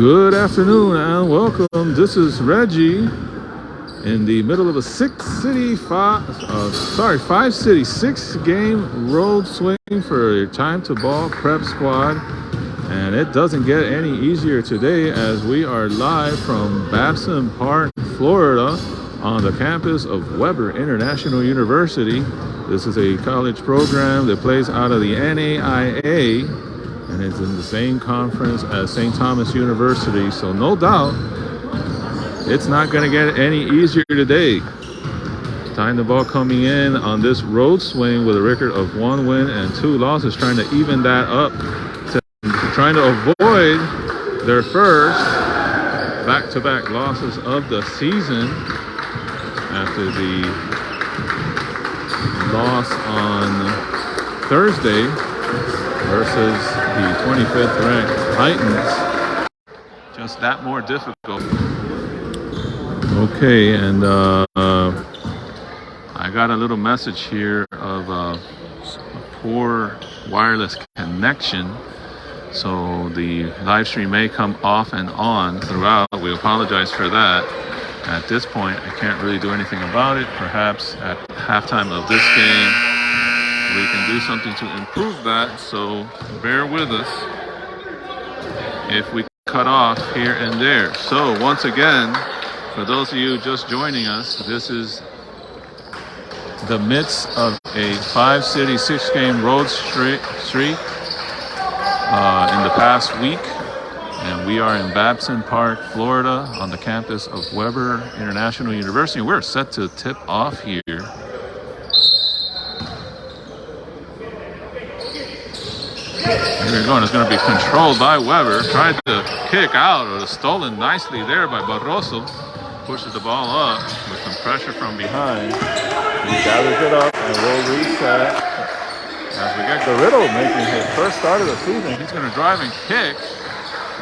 Good afternoon and welcome. This is Reggie in the middle of a five-city, six-game road swing for your time to ball prep squad. And it doesn't get any easier today as we are live from Babson Park, Florida, on the campus of Weber International University. This is a college program that plays out of the NAIA, and it's in the same conference as St. Thomas University. So no doubt, it's not going to get any easier today. Time the ball coming in on this road swing with a record of 1 win and 2 losses, trying to even that up, trying to avoid their first back-to-back losses of the season after the loss on Thursday versus the 25th ranked Titans. Just that more difficult. Okay, and I got a little message here of a poor wireless connection, so the live stream may come off and on throughout. We apologize for that. At this point, I can't really do anything about it. Perhaps at halftime of this game, we can do something to improve that, so bear with us if we cut off here and there. So once again, for those of you just joining us, this is the midst of a 5-city, 6-game road streak in the past week, and we are in Babson Park, Florida, on the campus of Weber International University. We're set to tip off here. Here we're going. It's going to be controlled by Weber. Tried to kick out, or stolen nicely there by Barroso. Pushes the ball up with some pressure from behind. He gathers it up and will reset. As we get Garrido making his first start of the season, he's going to drive and kick.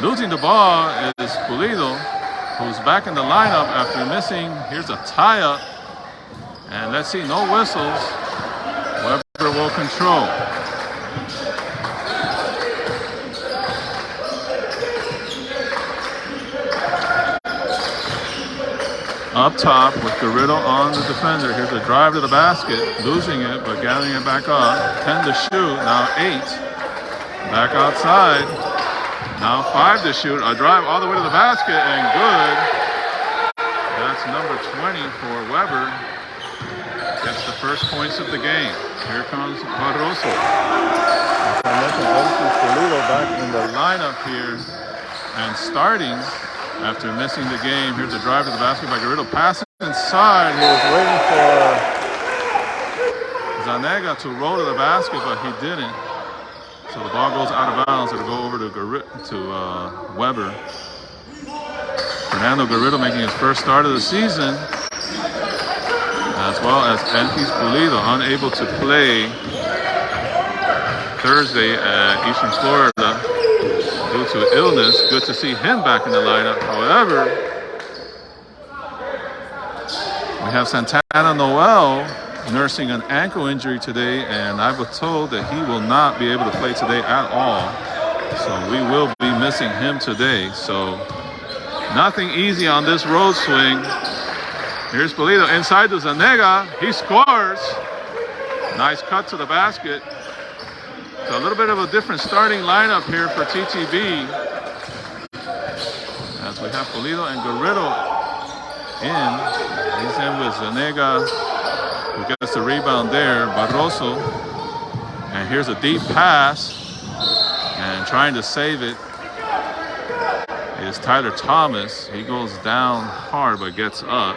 Losing the ball is Pulido, who's back in the lineup after missing. Here's a tie-up. And let's see, no whistles. Weber will control. Up top with Garrido on the defender. Here's a drive to the basket, losing it, but gathering it back up. 10 to shoot, now 8. Back outside, now 5 to shoot. A drive all the way to the basket, and good. That's number 20 for Weber. Gets the first points of the game. Here comes Barroso. As I mentioned, Elvis Pulido back in the lineup here and starting after missing the game. Here's a drive to the basket by Garrido. Passing inside. He was waiting for Zanega to roll to the basket, but he didn't. So the ball goes out of bounds. It'll go over to Weber. Fernando Garrido making his first start of the season, as well as Elvis Pulido, unable to play Thursday at Eastern Florida due to illness. Good to see him back in the lineup. However, we have Santana Noel nursing an ankle injury today, and I was told that he will not be able to play today at all. So we will be missing him today. So nothing easy on this road swing. Here's Pulido inside to Zanega. He scores. Nice cut to the basket. So a little bit of a different starting lineup here for TTB, as we have Pulido and Garrido in. He's in with Zanega, who gets the rebound there. Barroso, and here's a deep pass, and trying to save it is Tyler Thomas. He goes down hard but gets up.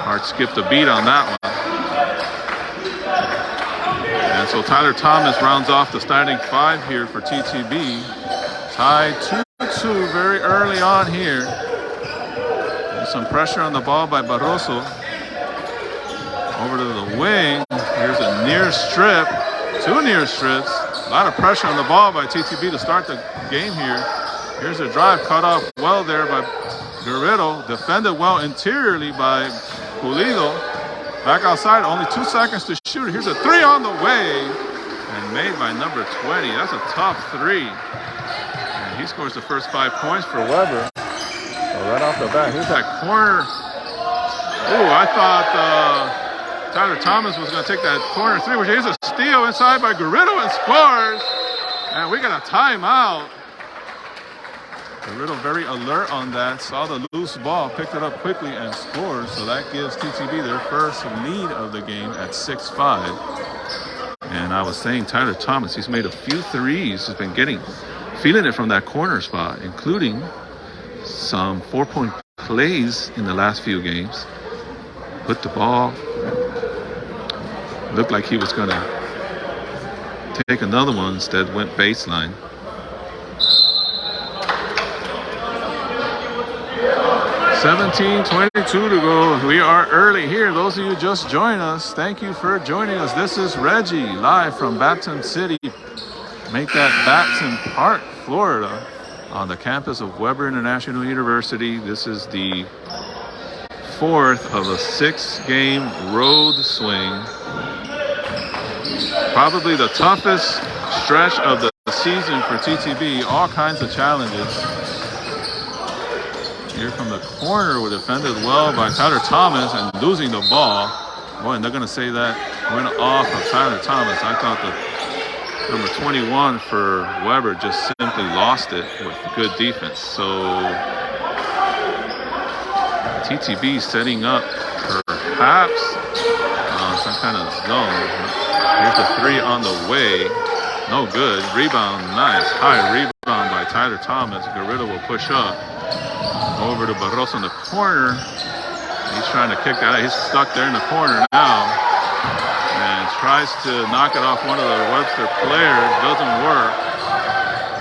Hart skipped a beat on that one. And so Tyler Thomas rounds off the starting 5 here for TTB. Tied 2-2 very early on here. There's some pressure on the ball by Barroso. Over to the wing. Here's a near strip. 2 near strips. A lot of pressure on the ball by TTB to start the game here. Here's a drive cut off well there by Garrido. Defended well interiorly by Pulido. Back outside, only 2 seconds to shoot. Here's a 3 on the way, and made by number 20. That's a tough 3. he scores the first 5 points for Weber. So right off the bat, here's that corner. Oh, I thought Tyler Thomas was going to take that corner three, which is a steal inside by Garrido and scores. And we got a timeout. Garrido very alert on that, saw the loose ball, picked it up quickly and scored. So that gives TTB their first lead of the game at 6-5. And I was saying Tyler Thomas, he's made a few threes. He's been feeling it from that corner spot, including some 4-point plays in the last few games. Put the ball, looked like he was going to take another one, instead went baseline. 17:22 to go. We are early here. Those of you just joined us, thank you for joining us. This is Reggie live from Babson City. Make that Babson Park, Florida, on the campus of Weber International University. This is the fourth of a 6-game road swing. Probably the toughest stretch of the season for TTB. All kinds of challenges. Here from the corner, were defended well by Tyler Thomas and losing the ball. Boy, and they're going to say that went off of Tyler Thomas. I thought the number 21 for Weber just simply lost it with good defense. So TTB setting up perhaps some kind of zone. Here's the three on the way. No good. Rebound, nice. High rebound by Tyler Thomas. Garrido will push up. Over to Barroso in the corner. He's trying to kick that out. He's stuck there in the corner now. And tries to knock it off one of the Webster players. Doesn't work.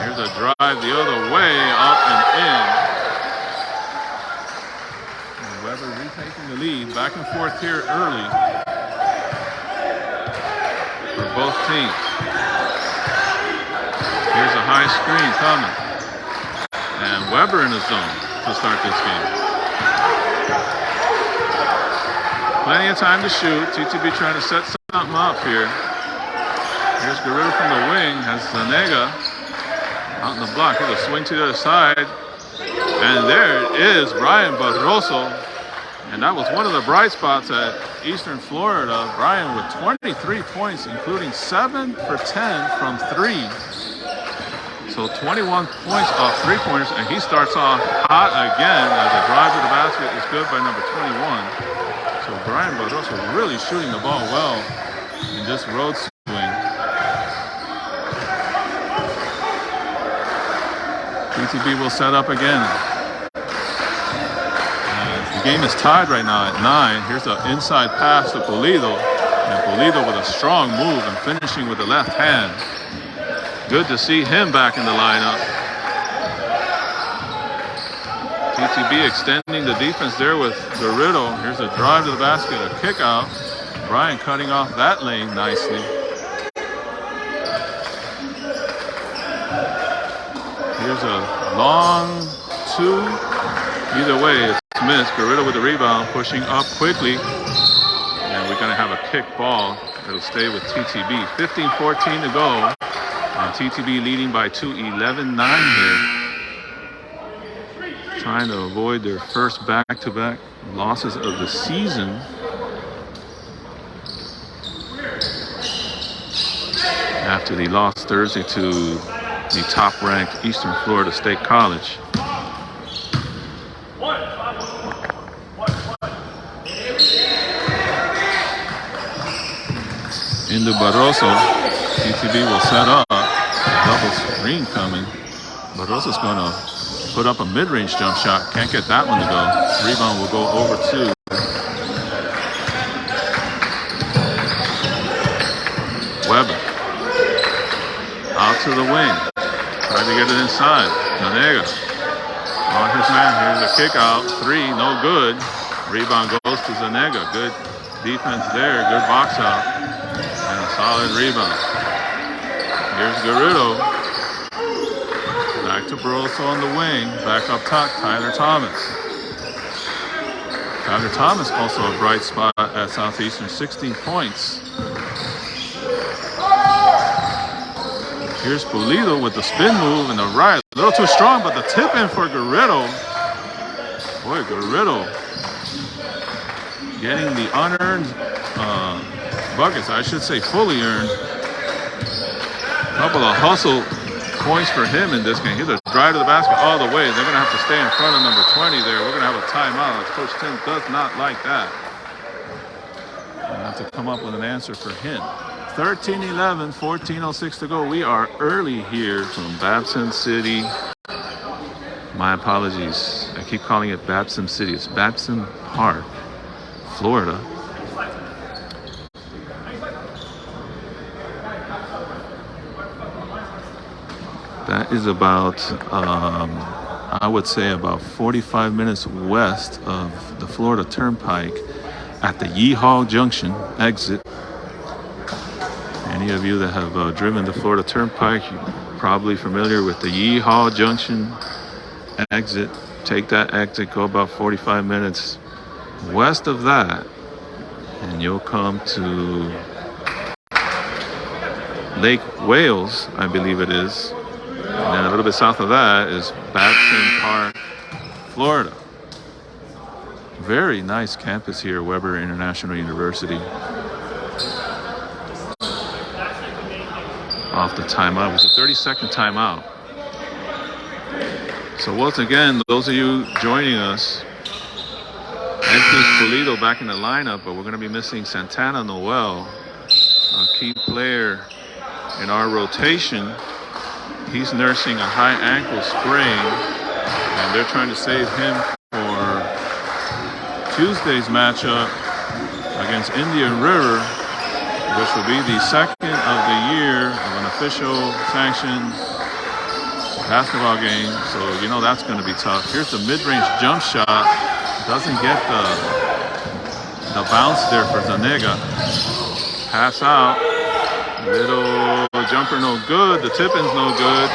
Here's a drive the other way, up and in. And Weber retaking the lead. Back and forth here early for both teams. Here's a high screen coming. And Weber in the zone to start this game. Plenty of time to shoot. TTB trying to set something up here. Here's Garrido from the wing. Has Zanega out in the block. Here's a swing to the other side. And there is Brian Barroso. And that was one of the bright spots at Eastern Florida. Brian with 23 points, including 7 for 10 from 3. So 21 points off three-pointers, and he starts off hot again as a drive to the basket is good by number 21. So Brian Barroso really shooting the ball well in this road swing. TTB will set up again. The game is tied right now at 9. Here's an inside pass to Pulido, and Pulido with a strong move and finishing with the left hand. Good to see him back in the lineup. TTB extending the defense there with Garrido. Here's a drive to the basket, a kick out. Brian cutting off that lane nicely. Here's a long two. Either way, it's missed. Garrido with the rebound, pushing up quickly. And we're going to have a kick ball. It'll stay with TTB. 15-14 to go. And TTB leading by 2, 11-9 here. Trying to avoid their first back-to-back losses of the season. After they lost Thursday to the top-ranked Eastern Florida State College. Into Barroso. TTB will set up. Double screen coming. Barroso's going to put up a mid-range jump shot. Can't get that one to go. Rebound will go over to Weber. Out to the wing. Trying to get it inside. Zanega on his man. Here's a kick out. 3, no good. Rebound goes to Zanega. Good defense there. Good box out. And a solid rebound. Here's Garrido. Back to Barroso on the wing. Back up top, Tyler Thomas. Tyler Thomas also a bright spot at Southeastern, 16 points. Here's Pulido with the spin move and the right. A little too strong, but the tip in for Garrido. Boy, Garrido getting the unearned buckets. I should say fully earned. A couple of hustle points for him in this game. He's a drive to the basket all the way. They're going to have to stay in front of number 20 there. We're going to have a timeout. Coach Tim does not like that. We'll have to come up with an answer for him. 13-11, 14:06 to go. We are early here from Babson City. My apologies. I keep calling it Babson City. It's Babson Park, Florida. That is about, I would say about 45 minutes west of the Florida Turnpike at the Yeehaw Junction exit. Any of you that have driven the Florida Turnpike, you're probably familiar with the Yeehaw Junction exit. Take that exit, go about 45 minutes west of that, and you'll come to Lake Wales, I believe it is. And then a little bit south of that is Babson Park, Florida. Very nice campus here, Weber International University. Off the timeout. It was a 30-second timeout. So once again, those of you joining us, Anthony Pulido back in the lineup, but we're going to be missing Santana Noel, a key player in our rotation. He's nursing a high ankle sprain, and they're trying to save him for Tuesday's matchup against Indian River, which will be the second of the year of an official sanctioned basketball game. So, you know that's going to be tough. Here's the mid-range jump shot. Doesn't get the bounce there for Zanega. Pass out. Little jumper no good. The tip-in's no good.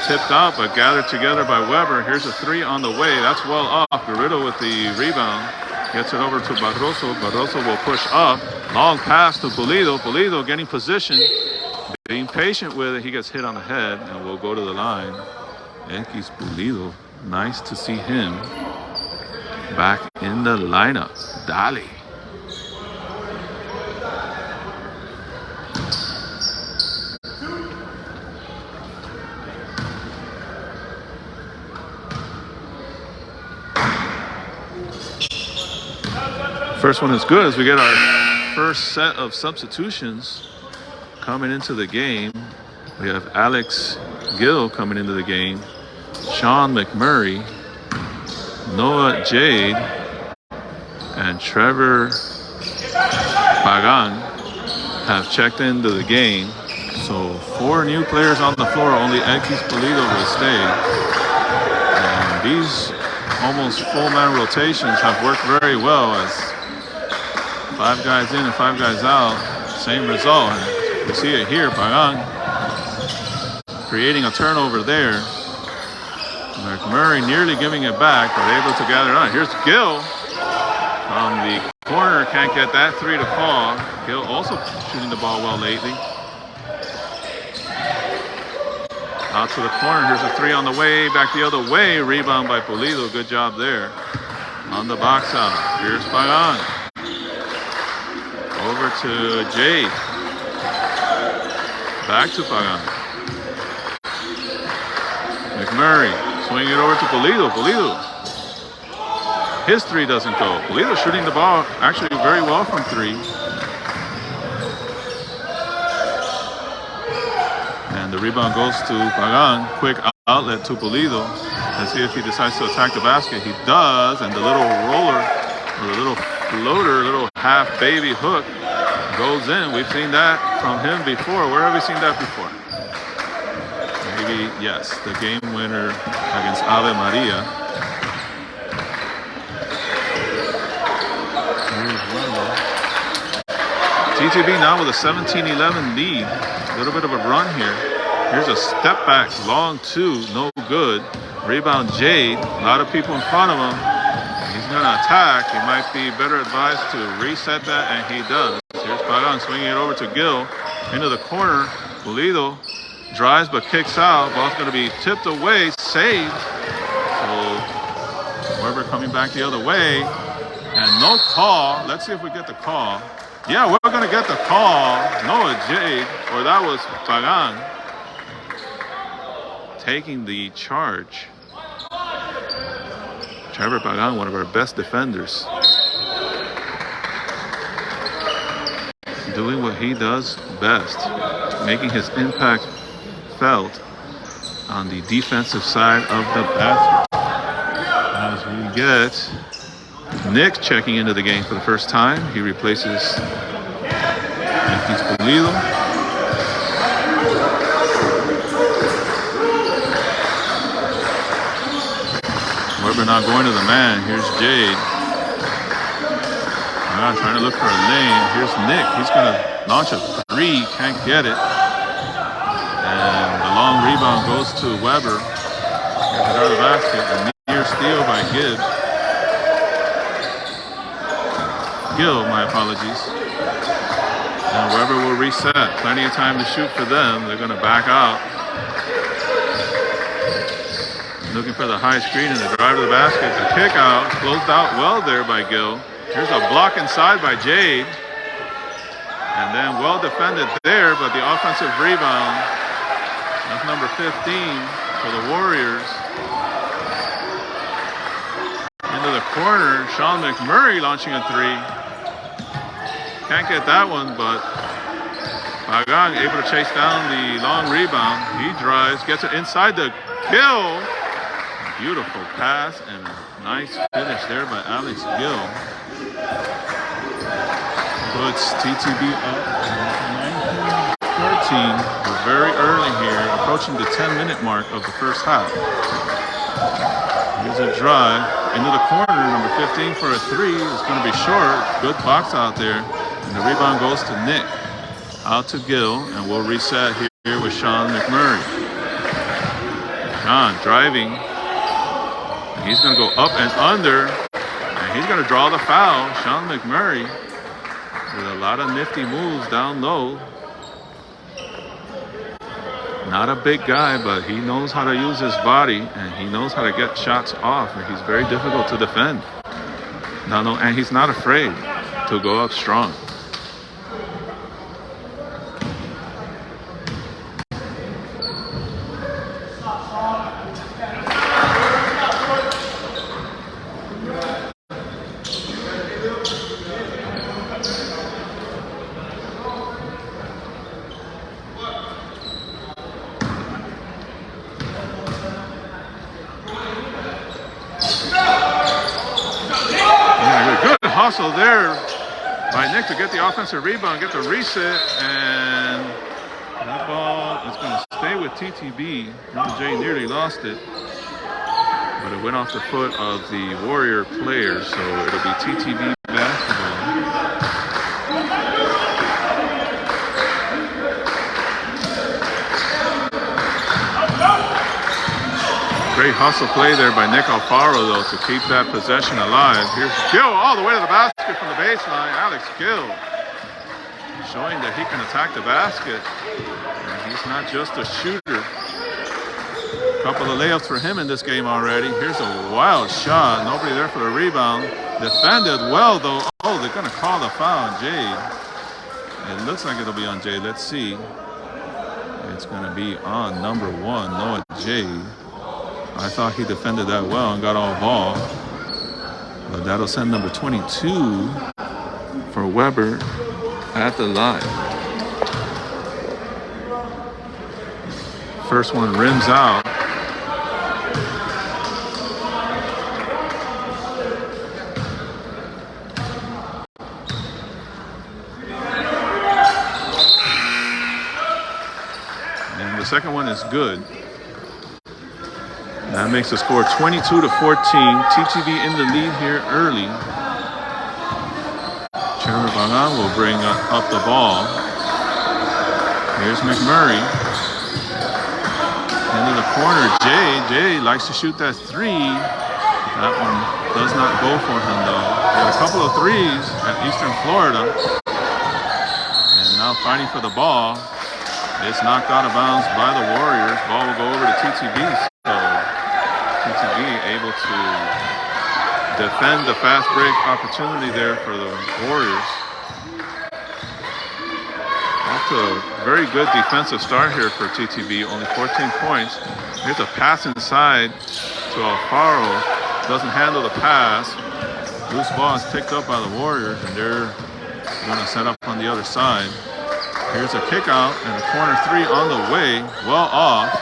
Tipped out, but gathered together by Weber. Here's a three on the way. That's well off. Garrido with the rebound. Gets it over to Barroso. Barroso will push up. Long pass to Pulido. Pulido getting position. Being patient with it. He gets hit on the head and will go to the line. Yankees Pulido. Nice to see him back in the lineup. Dali. First one is good as we get our first set of substitutions coming into the game. We have Alex Gill coming into the game, Sean McMurray, Noah Jade, and Trevor Pagan have checked into the game. So 4 new players on the floor. Only Yankees Pulido will stay. And these almost full-man rotations have worked very well as 5 guys in and 5 guys out, same result. And we see it here, Pagan creating a turnover there. McMurray nearly giving it back, but able to gather it on. Here's Gill from the corner, can't get that 3 to fall. Gill also shooting the ball well lately. Out to the corner, here's a 3 on the way, back the other way, rebound by Pulido, good job there. On the box out, here's Pagan. Over to Jade. Back to Pagan. McMurray swinging it over to Pulido. Pulido. His 3 doesn't go. Pulido shooting the ball actually very well from 3. And the rebound goes to Pagan. Quick outlet to Pulido. Let's see if he decides to attack the basket. He does, and the little roller, or the little floater, little half baby hook goes in. We've seen that from him before. Where have we seen that before? Maybe, yes, the game winner against Ave Maria. TTB now with a 17-11 lead. A little bit of a run here. Here's a step back, long 2, no good. Rebound Jade, a lot of people in front of him. He's going to attack. He might be better advised to reset that, and he does. Here's Pagan swinging it over to Gill into the corner. Pulido drives but kicks out. Ball's going to be tipped away, saved. So Weber coming back the other way. And no call. Let's see if we get the call. Yeah, we're going to get the call. Noah Jade, or that was Pagan, taking the charge. Trevor Pagan, one of our best defenders, doing what he does best, making his impact felt on the defensive side of the basket. As we get Nick checking into the game for the first time. He replaces Yankees Pulido. Weber not going to the man. Here's Jade. Trying to look for a lane. Here's Nick. He's going to launch a three. Can't get it. And the long rebound goes to Weber. Here's another basket. A near steal by Gibbs. Gill, my apologies. And Weber will reset. Plenty of time to shoot for them. They're going to back out. Looking for the high screen and the drive to the basket. The kick out. Closed out well there by Gill. Here's a block inside by Jade. And then well defended there, but the offensive rebound. That's number 15 for the Warriors. Into the corner. Sean McMurray launching a three. Can't get that one, but Pagan able to chase down the long rebound. He drives, gets it inside the Gill. Beautiful pass and a nice finish there by Alex Gill. Puts TTB up 19-13. We're very early here, approaching the 10-minute mark of the first half. Here's a drive into the corner, number 15 for a three. It's going to be short. Good box out there. And the rebound goes to Nick. Out to Gill, and we'll reset here with Sean McMurray. Sean driving. He's going to go up and under, and he's going to draw the foul. Sean McMurray with a lot of nifty moves down low. Not a big guy, but he knows how to use his body, and he knows how to get shots off, and he's very difficult to defend. And he's not afraid to go up strong. Hustle there by Nick to get the offensive rebound, get the reset, and that ball is going to stay with TTB. Jay nearly lost it, but it went off the foot of the Warrior players, so it'll be TTB basketball. Great hustle play there by Nick Alfaro, though, to keep that possession alive. Here's Gill all the way to the basket from the baseline. Alex Gill showing that he can attack the basket. And he's not just a shooter. A couple of layups for him in this game already. Here's a wild shot. Nobody there for the rebound. Defended well, though. Oh, they're going to call the foul on Jade. It looks like it'll be on Jade. Let's see. It's going to be on number 1, Noah Jade. I thought he defended that well and got all ball. But that'll send number 22 for Weber at the line. First one rims out. And the second one is good. That makes the score 22-14. TTB in the lead here early. Trevor Pagan will bring up the ball. Here's McMurray. Into the corner, Jay likes to shoot that three. That one does not go for him, though. He had a couple of threes at Eastern Florida. And now fighting for the ball. It's knocked out of bounds by the Warriors. Ball will go over to TTB. So TTB able to defend the fast break opportunity there for the Warriors. Off to a very good defensive start here for TTB. Only 14 points. Here's a pass inside to Alfaro. Doesn't handle the pass. Loose ball is picked up by the Warriors, and they're going to set up on the other side. Here's a kick out and a corner three on the way. Well off,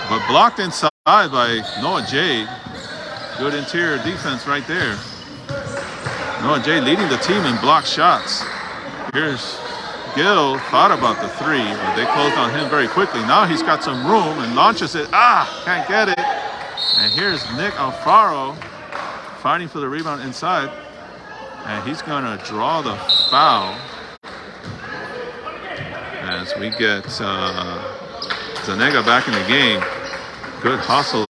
but blocked inside by Noah Jade. Good interior defense right there. Noah Jade leading the team in block shots. Here's Gill, thought about the three, but they closed on him very quickly. Now he's got some room and launches it. Can't get it. And here's Nick Alfaro fighting for the rebound inside. And he's going to draw the foul as we get Zanega back in the game. Good hustle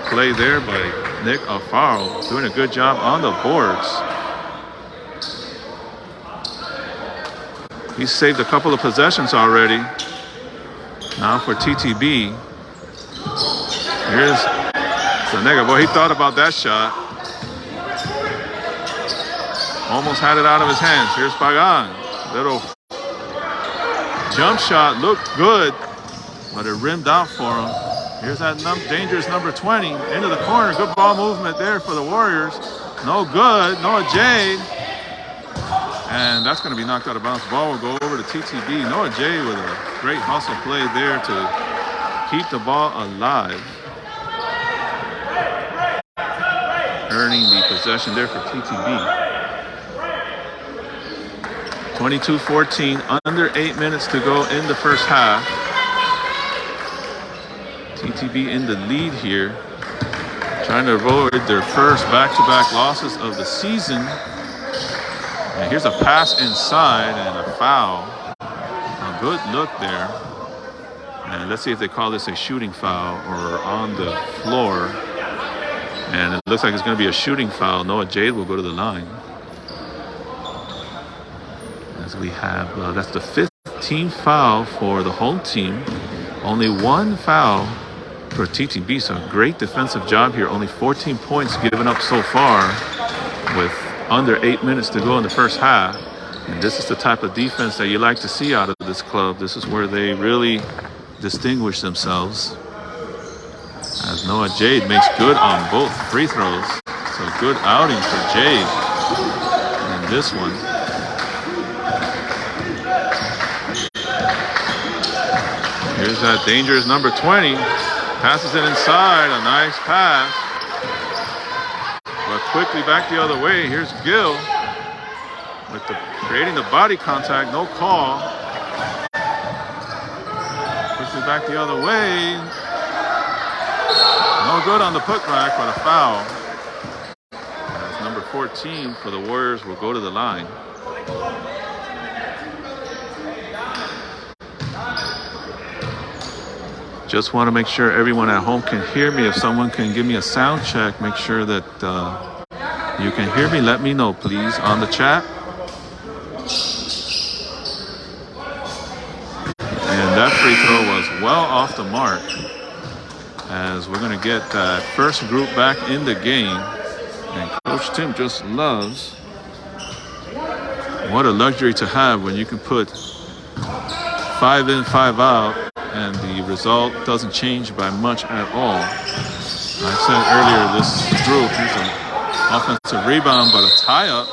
play there by Nick Alfaro, doing a good job on the boards. He's saved a couple of possessions already. Now for TTB. Here's Zanega. Boy, he thought about that shot. Almost had it out of his hands. Here's Pagan. Little jump shot looked good, but it rimmed out for him. Here's that dangerous number 20 into the corner. Good ball movement there for the Warriors. No good. Noah Jade. And that's going to be knocked out of bounds. The ball will go over to TTB. Noah Jade with a great hustle play there to keep the ball alive. Earning the possession there for TTB. 22-14, under 8 minutes to go in the first half. TTB in the lead here, trying to avoid their first back-to-back losses of the season. And here's a pass inside and a foul. A good look there. And let's see if they call this a shooting foul or on the floor. And it looks like it's going to be a shooting foul. Noah Jade will go to the line. As we have, that's the 5th team foul for the home team. Only one foul for TTB, so a great defensive job here. Only 14 points given up so far with under 8 minutes to go in the first half. And this is the type of defense that you like to see out of this club. This is where they really distinguish themselves. As Noah Jade makes good on both free throws. So good outing for Jade in this one. Here's that dangerous number 20. Passes it inside. A nice pass. But quickly back the other way. Here's Gill with creating the body contact. No call. Quickly back the other way. No good on the putback, but a foul. As number 14 for the Warriors will go to the line. Just want to make sure everyone at home can hear me. If someone can give me a sound check, make sure that you can hear me. Let me know, please, on the chat. And that free throw was well off the mark, as we're going to get that first group back in the game. And Coach Tim just loves. What a luxury to have when you can put 5 in, 5 out, and the result doesn't change by much at all. I said earlier, this group is an offensive rebound, but a tie-up.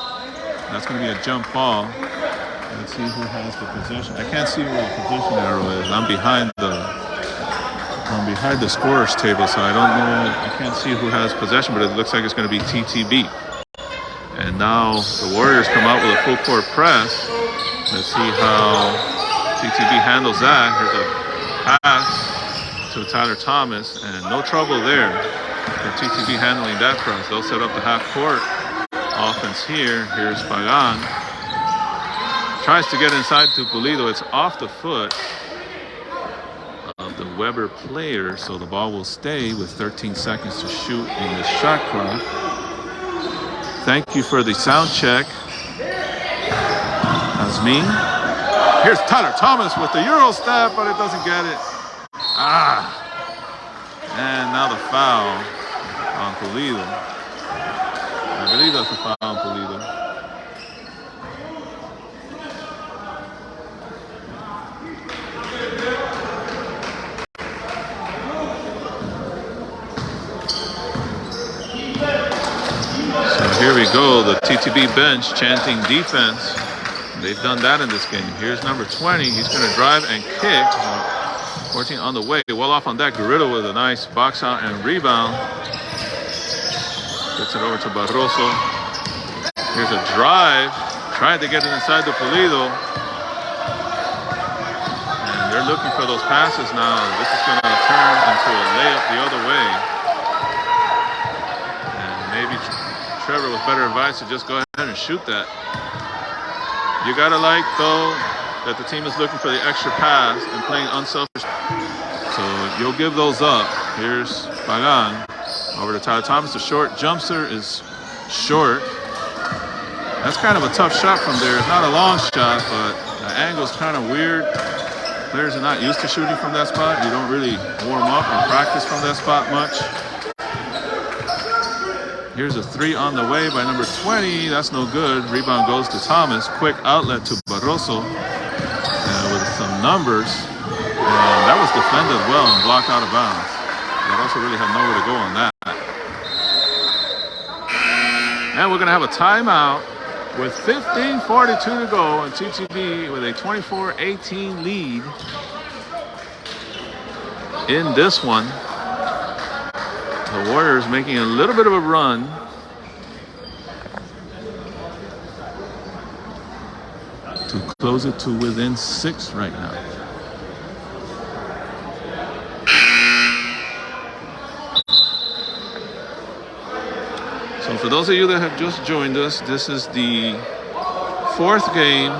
That's going to be a jump ball. Let's see who has the possession. I can't see where the possession arrow is. I'm behind the scorer's table, so I don't know. I can't see who has possession, but it looks like it's going to be TTB. And now the Warriors come out with a full court press. Let's see how TTB handles that. Here's a pass to Tyler Thomas, and no trouble there for TTB handling that press. They'll set up the half court offense here. Here's Pagan. Tries to get inside to Pulido. It's off the foot of the Weber player, so the ball will stay with 13 seconds to shoot in the shot clock. Thank you for the sound check, Azmin. Here's Tyler Thomas with the Euro step, but it doesn't get it. And now the foul on Pulido. I believe that's a foul on Pulido. So here we go, the TTB bench chanting defense. They've done that in this game. Here's number 20. He's going to drive and kick. 14 on the way. Well off on that. Garrido with a nice box out and rebound. Gets it over to Barroso. Here's a drive. Tried to get it inside the Pulido. And they're looking for those passes now. This is going to turn into a layup the other way. And maybe Trevor was better advised to just go ahead and shoot that. You gotta like, though, that the team is looking for the extra pass and playing unselfish. So you'll give those up. Here's Pagan over to Tyler Thomas. The short jumpster is short. That's kind of a tough shot from there. It's not a long shot, but the angle's kind of weird. Players are not used to shooting from that spot. You don't really warm up and practice from that spot much. Here's a three on the way by number 20. That's no good. Rebound goes to Thomas. Quick outlet to Barroso with some numbers. And that was defended well and blocked out of bounds. Barroso really had nowhere to go on that. And we're going to have a timeout with 15:42 to go, and TTB with a 24-18 lead in this one. The Warriors making a little bit of a run. To close it to within 6 right now. So for those of you that have just joined us, this is the fourth game,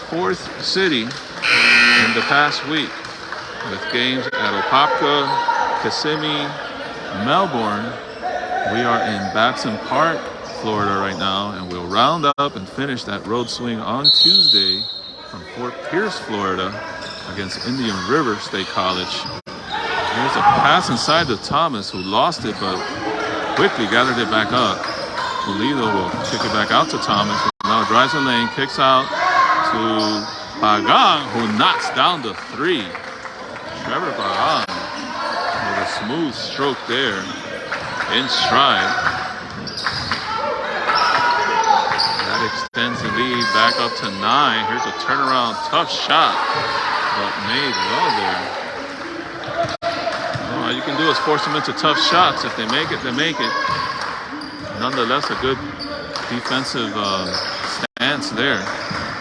fourth city in the past week, with games at Opopka, Kissimmee, Melbourne. We are in Babson Park, Florida right now, and we'll round up and finish that road swing on Tuesday from Fort Pierce, Florida, against Indian River State College. Here's a pass inside to Thomas, who lost it, but quickly gathered it back up. Pulido will kick it back out to Thomas, who now drives the lane, kicks out to Pagan, who knocks down the three. Trevor Pagan with a smooth stroke there in stride. That extends the lead back up to 9. Here's a turnaround, tough shot, but made well there. All you can do is force them into tough shots. If they make it, they make it. Nonetheless, a good defensive stance there.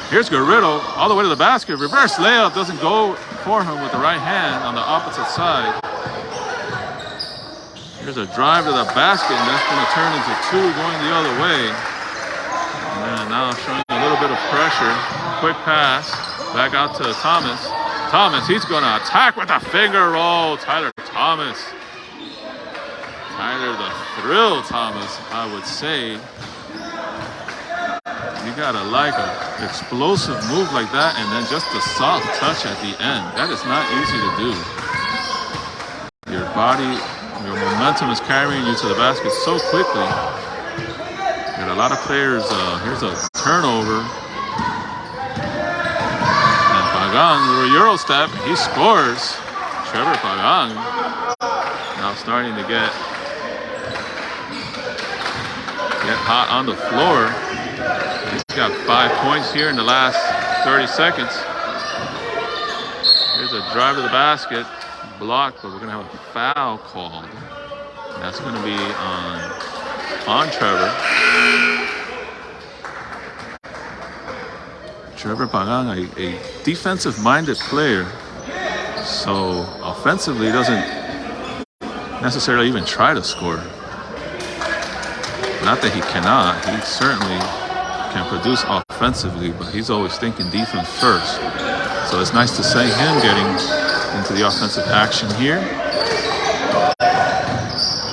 Here's Garrido all the way to the basket. Reverse layup doesn't go for him with the right hand on the opposite side. Here's a drive to the basket, and that's going to turn into 2 going the other way. And now showing a little bit of pressure. Quick pass back out to Thomas. Thomas, he's going to attack with a finger roll. Tyler Thomas. Tyler the Thrill Thomas, I would say. You gotta like an explosive move like that, and then just a soft touch at the end. That is not easy to do. Your body, your momentum is carrying you to the basket so quickly. Got a lot of players. Here's a turnover. And Pagan, little Euro step, he scores. Trevor Pagan now starting to get hot on the floor. He's got 5 points here in the last 30 seconds. Here's a drive to the basket, blocked, but we're going to have a foul called. That's going to be on Trevor. Trevor Pagan, a defensive-minded player, so offensively doesn't necessarily even try to score. Not that he cannot, he certainly can produce offensively, but he's always thinking defense first. So it's nice to see him getting into the offensive action here.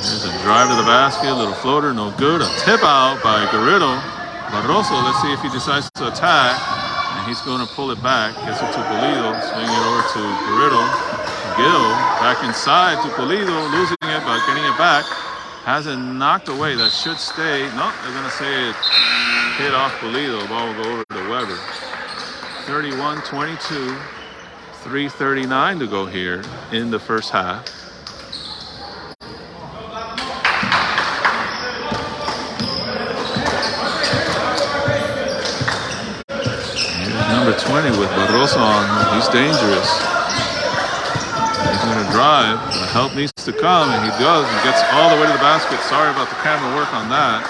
There's a drive to the basket, a little floater, no good. A tip out by Garrido. Barroso, let's see if he decides to attack. And he's going to pull it back. Gets it to Pulido. Swing it over to Garrido. Gil back inside to Pulido. Losing it, but getting it back. Has it knocked away. That should stay. No, they're going to say it hit off Pulido. The ball will go over to Weber. 31-22. 3:39 to go here in the first half. Number 20 with Barroso on. He's dangerous. He's going to drive. The help needs to come, and he does. He gets all the way to the basket. Sorry about the camera work on that.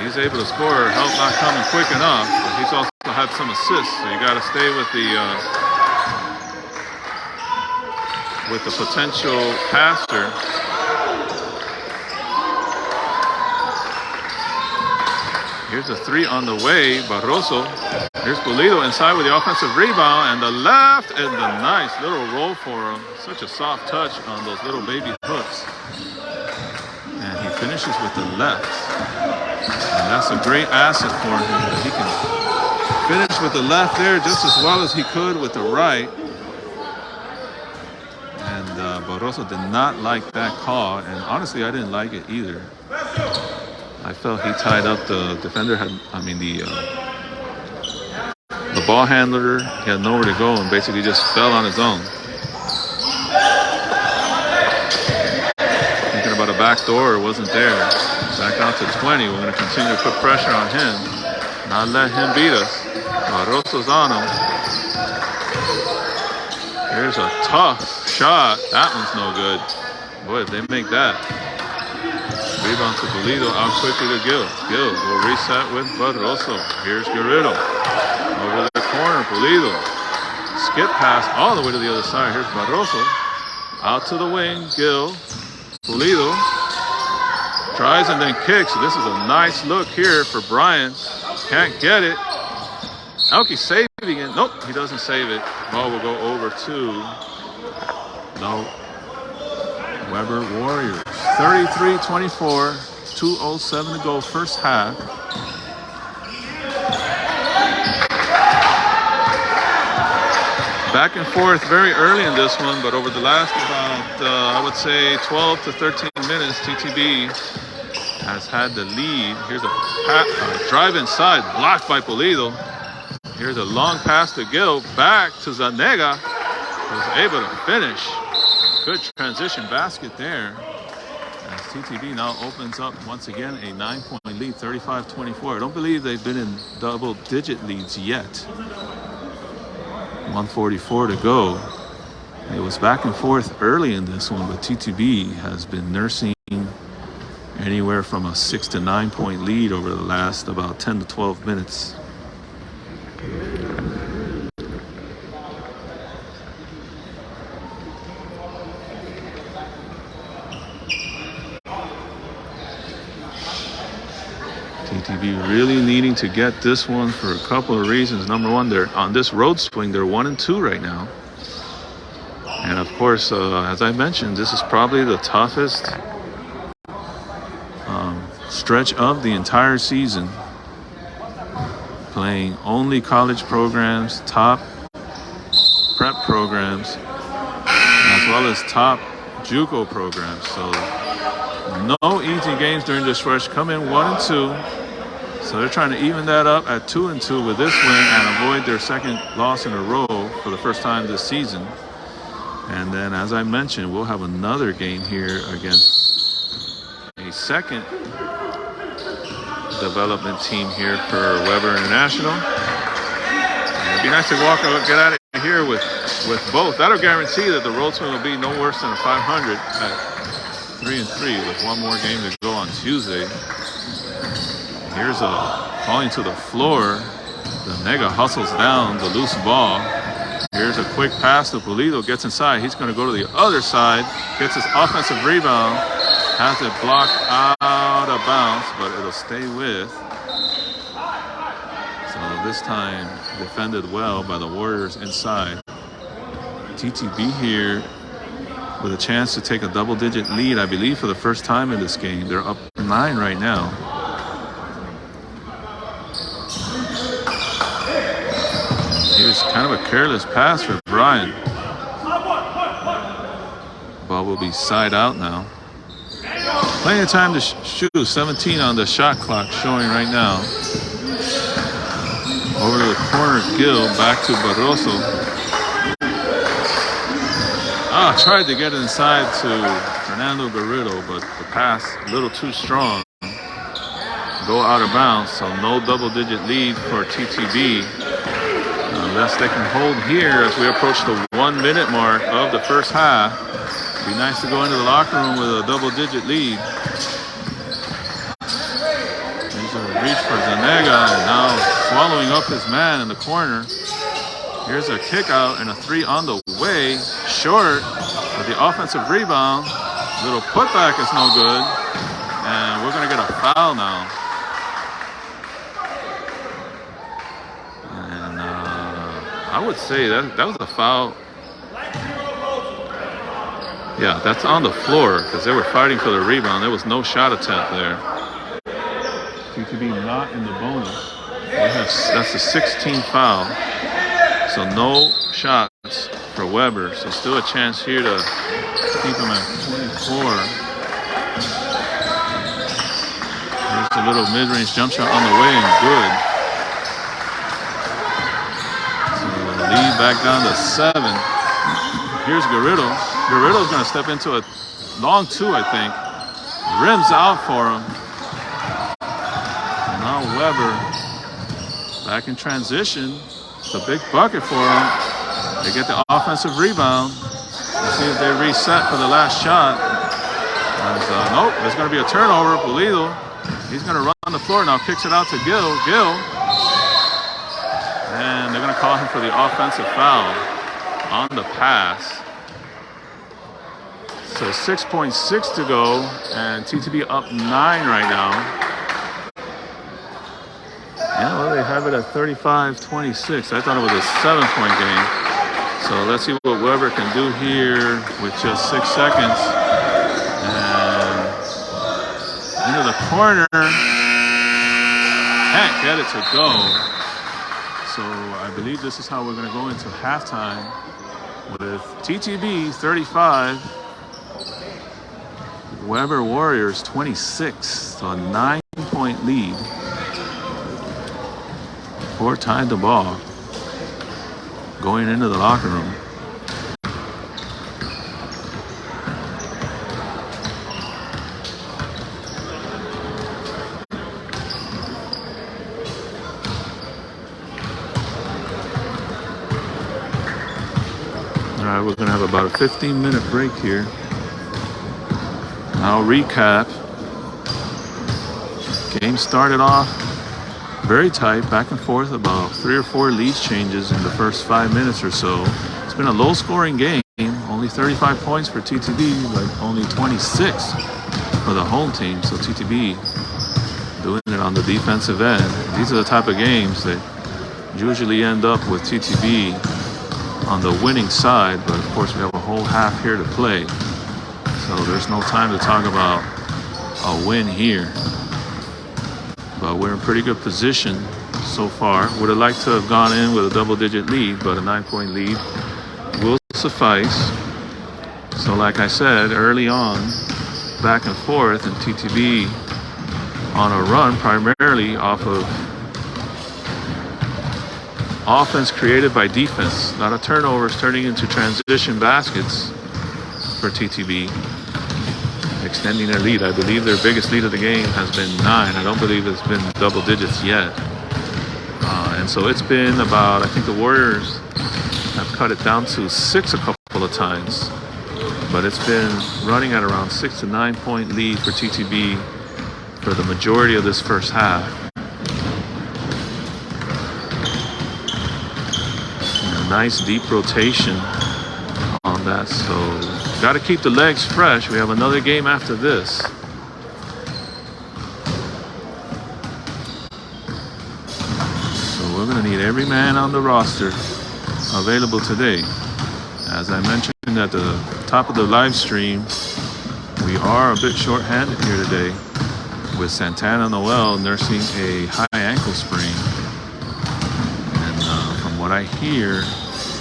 He's able to score. Help not coming quick enough, but he's also had some assists. So you got to stay with the potential passer. Here's a three on the way. Barroso. Here's Pulido inside with the offensive rebound and the left, and the nice little roll for him. Such a soft touch on those little baby hooks. And he finishes with the left. And that's a great asset for him, that he can finish with the left there just as well as he could with the right. And Barroso did not like that call, and honestly, I didn't like it either. I felt he tied up the defender. The ball handler, he had nowhere to go and basically just fell on his own. Thinking about a back door, it wasn't there. Back out to 20. We're going to continue to put pressure on him. Not let him beat us. Barroso's on him. Here's a tough shot. That one's no good. Boy, if they make that. Rebound to Pulido, out quickly to Gil. Gil will reset with Barroso. Here's Garrido. Over the corner, Pulido. Skip pass all the way to the other side. Here's Barroso. Out to the wing, Gil. Pulido. Tries and then kicks. This is a nice look here for Brian. Can't get it. Elke saving it. Nope, he doesn't save it. Ball will go over to Weber Warriors. 33-24, 2:07 to go, first half. Back and forth very early in this one, but over the last about, I would say 12 to 13 minutes, TTB has had the lead. Here's a drive inside, blocked by Pulido. Here's a long pass to Gil, back to Zanega, who's able to finish. Good transition basket there. As TTB now opens up once again a 9-point lead, 35-24. I don't believe they've been in double-digit leads yet. 1:44 to go. It was back and forth early in this one, but TTB has been nursing anywhere from a 6 to 9 point lead over the last about 10 to 12 minutes. TTB really needing to get this one for a couple of reasons. Number one, they're on this road swing. They're 1-2 right now. And of course, as I mentioned, this is probably the toughest stretch of the entire season. Playing only college programs, top prep programs, as well as top JUCO programs. So no easy games during this stretch. Come in 1-2. So they're trying to even that up at 2-2 with this win and avoid their second loss in a row for the first time this season. And then, as I mentioned, we'll have another game here against a second development team here for Weber International. And it'd be nice to get out of here with both. That'll guarantee that the road swing will be no worse than a 500 at 3-3 with one more game to go on Tuesday. Here's a falling to the floor. The Nega hustles down the loose ball. Here's a quick pass to Pulido. Gets inside. He's going to go to the other side. Gets his offensive rebound. Has it blocked out of bounds, but it'll stay with. So this time defended well by the Warriors inside. TTB here with a chance to take a double-digit lead, I believe, for the first time in this game. They're up 9 right now. Here's kind of a careless pass for Bryant. Ball will be side out now. Plenty of time to shoot. 17 on the shot clock showing right now. Over to the corner, Gill, back to Barroso. Tried to get inside to Fernando Garrido, but the pass a little too strong. Go out of bounds, so no double-digit lead for TTB. Unless they can hold here as we approach the 1 minute mark of the first half. Be nice to go into the locker room with a double-digit lead. There's a reach for Zanega, and now swallowing up his man in the corner. Here's a kick out and a three on the way. Short with the offensive rebound. Little putback is no good. And we're going to get a foul now. And I would say that was a foul. Yeah, that's on the floor because they were fighting for the rebound. There was no shot attempt there. TTB not in the bonus. That's a 16 foul. So no shots for Weber. So still a chance here to keep him at 24. There's a little mid-range jump shot on the way and good. So lead back down to 7. Here's Garrido. Garrido's going to step into a long two, I think. Rims out for him. And now Weber back in transition. It's a big bucket for them. They get the offensive rebound. Let's see if they reset for the last shot. Nope, there's going to be a turnover. Pulido, he's going to run on the floor now. Kicks it out to Gill. And they're going to call him for the offensive foul on the pass. So 6.6 to go, and TTB up 9 right now. Yeah, well, they have it at 35-26. I thought it was a 7-point game. So let's see what Weber can do here with just 6 seconds. And into the corner. Can't get it to go. So I believe this is how we're going to go into halftime with TTB 35. Weber Warriors 26. So a 9-point lead. 4 tied the ball going into the locker room. All right, we're going to have about a 15-minute break here. Now recap. Game started off very tight, back and forth, about 3 or 4 lead changes in the first 5 minutes or so. It's been a low-scoring game. Only 35 points for TTB, but only 26 for the home team. So TTB doing it on the defensive end. These are the type of games that usually end up with TTB on the winning side. But of course, we have a whole half here to play. So there's no time to talk about a win here. But we're in pretty good position so far. Would have liked to have gone in with a double-digit lead, but a 9-point lead will suffice. So like I said, early on, back and forth, and TTB on a run primarily off of offense created by defense. A lot of turnovers turning into transition baskets for TTB. Extending their lead. I believe their biggest lead of the game has been 9. I don't believe it's been double digits yet. And so it's been about, I think the Warriors have cut it down to 6 a couple of times. But it's been running at around 6 to 9 point lead for TTB for the majority of this first half. And a nice deep rotation on that, so got to keep the legs fresh. We have another game after this. So we're going to need every man on the roster available today. As I mentioned at the top of the live stream, we are a bit short-handed here today with Santana Noel nursing a high ankle sprain. And from what I hear,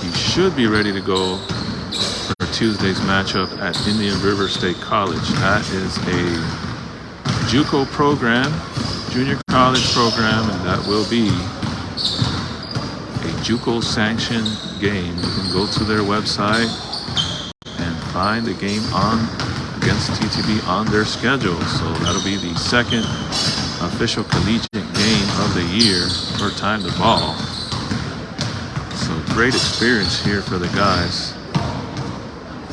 he should be ready to go for Tuesday's matchup at Indian River State College. That is a JUCO program, junior college program, and that will be a JUCO sanctioned game. You can go to their website and find the game against TTB on their schedule. So that'll be the second official collegiate game of the year for Time to Ball. So great experience here for the guys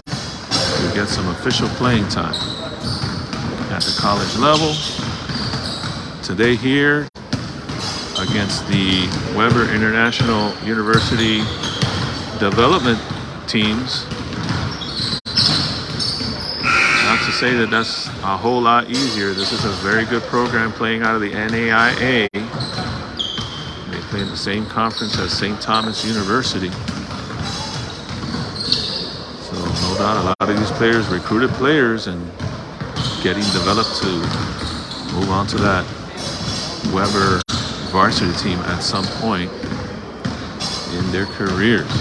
to get some official playing time at the college level. Today here against the Weber International University development teams. Not to say that that's a whole lot easier. This is a very good program playing out of the NAIA. They play in the same conference as St. Thomas University. So no doubt a lot of these players, recruited players, and getting developed to move on to that Weber varsity team at some point in their careers.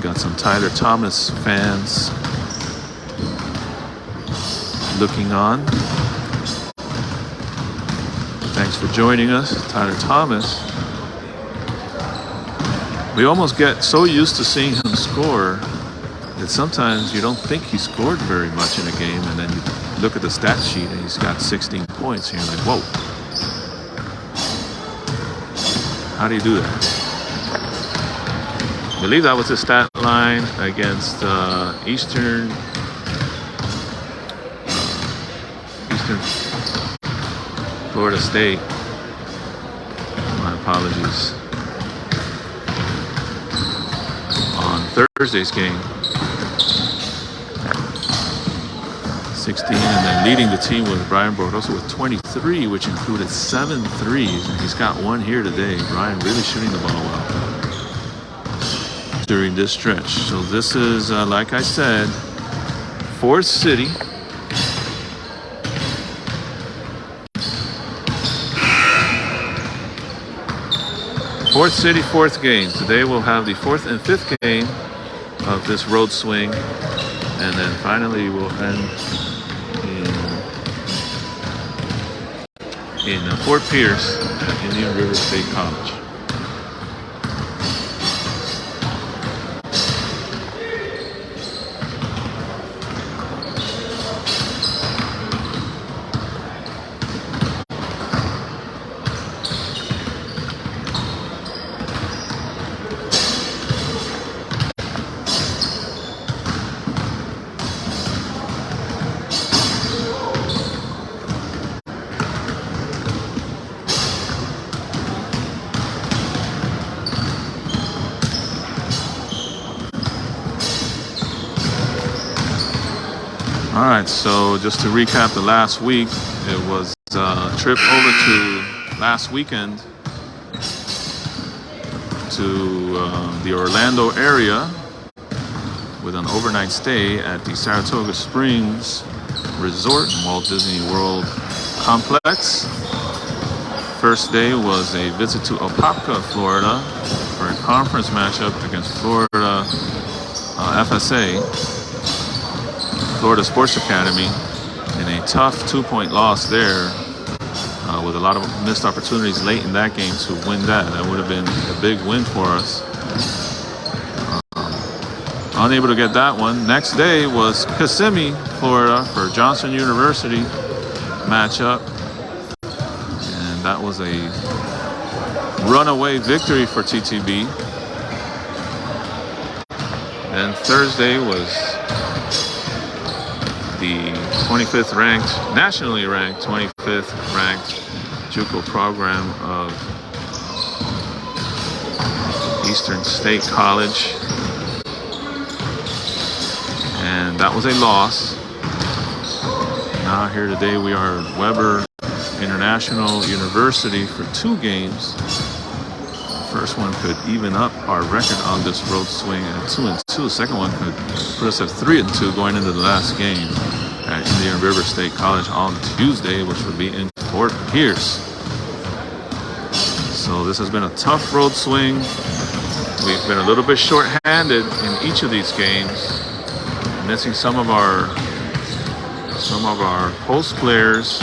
Got some Tyler Thomas fans looking on. Thanks for joining us, Tyler Thomas. We almost get so used to seeing him score that sometimes you don't think he scored very much in a game, and then you look at the stat sheet and he's got 16 points, and you're like, whoa. How do you do that? I believe that was his stat line against Eastern Florida State. My apologies. On Thursday's game, 16, and then leading the team was Brian Bordoso with 23, which included 7 threes, and he's got one here today. Brian really shooting the ball well during this stretch. So this is, like I said, Forest City. Forest City, fourth game. Today we'll have the fourth and fifth game of this road swing, and then finally we'll end in Fort Pierce at Indian River State College. All right, so just to recap the last week, it was a trip over to last weekend to the Orlando area with an overnight stay at the Saratoga Springs Resort and Walt Disney World Complex. First day was a visit to Apopka, Florida for a conference matchup against Florida FSA. Florida Sports Academy, in a tough 2-point loss there with a lot of missed opportunities late in that game to win that. That would have been a big win for us. Unable to get that one. Next day was Kissimmee, Florida for Johnson University matchup. And that was a runaway victory for TTB. And Thursday was the 25th ranked, nationally ranked, 25th ranked JUCO program of Eastern State College. And that was a loss. Now here today we are at Weber International University for 2 games. First one could even up our record on this road swing at 2-2. Second one could put us at 3-2 going into the last game at Indian River State College on Tuesday, which would be in Fort Pierce. So this has been a tough road swing. We've been a little bit short-handed in each of these games, missing some of our post players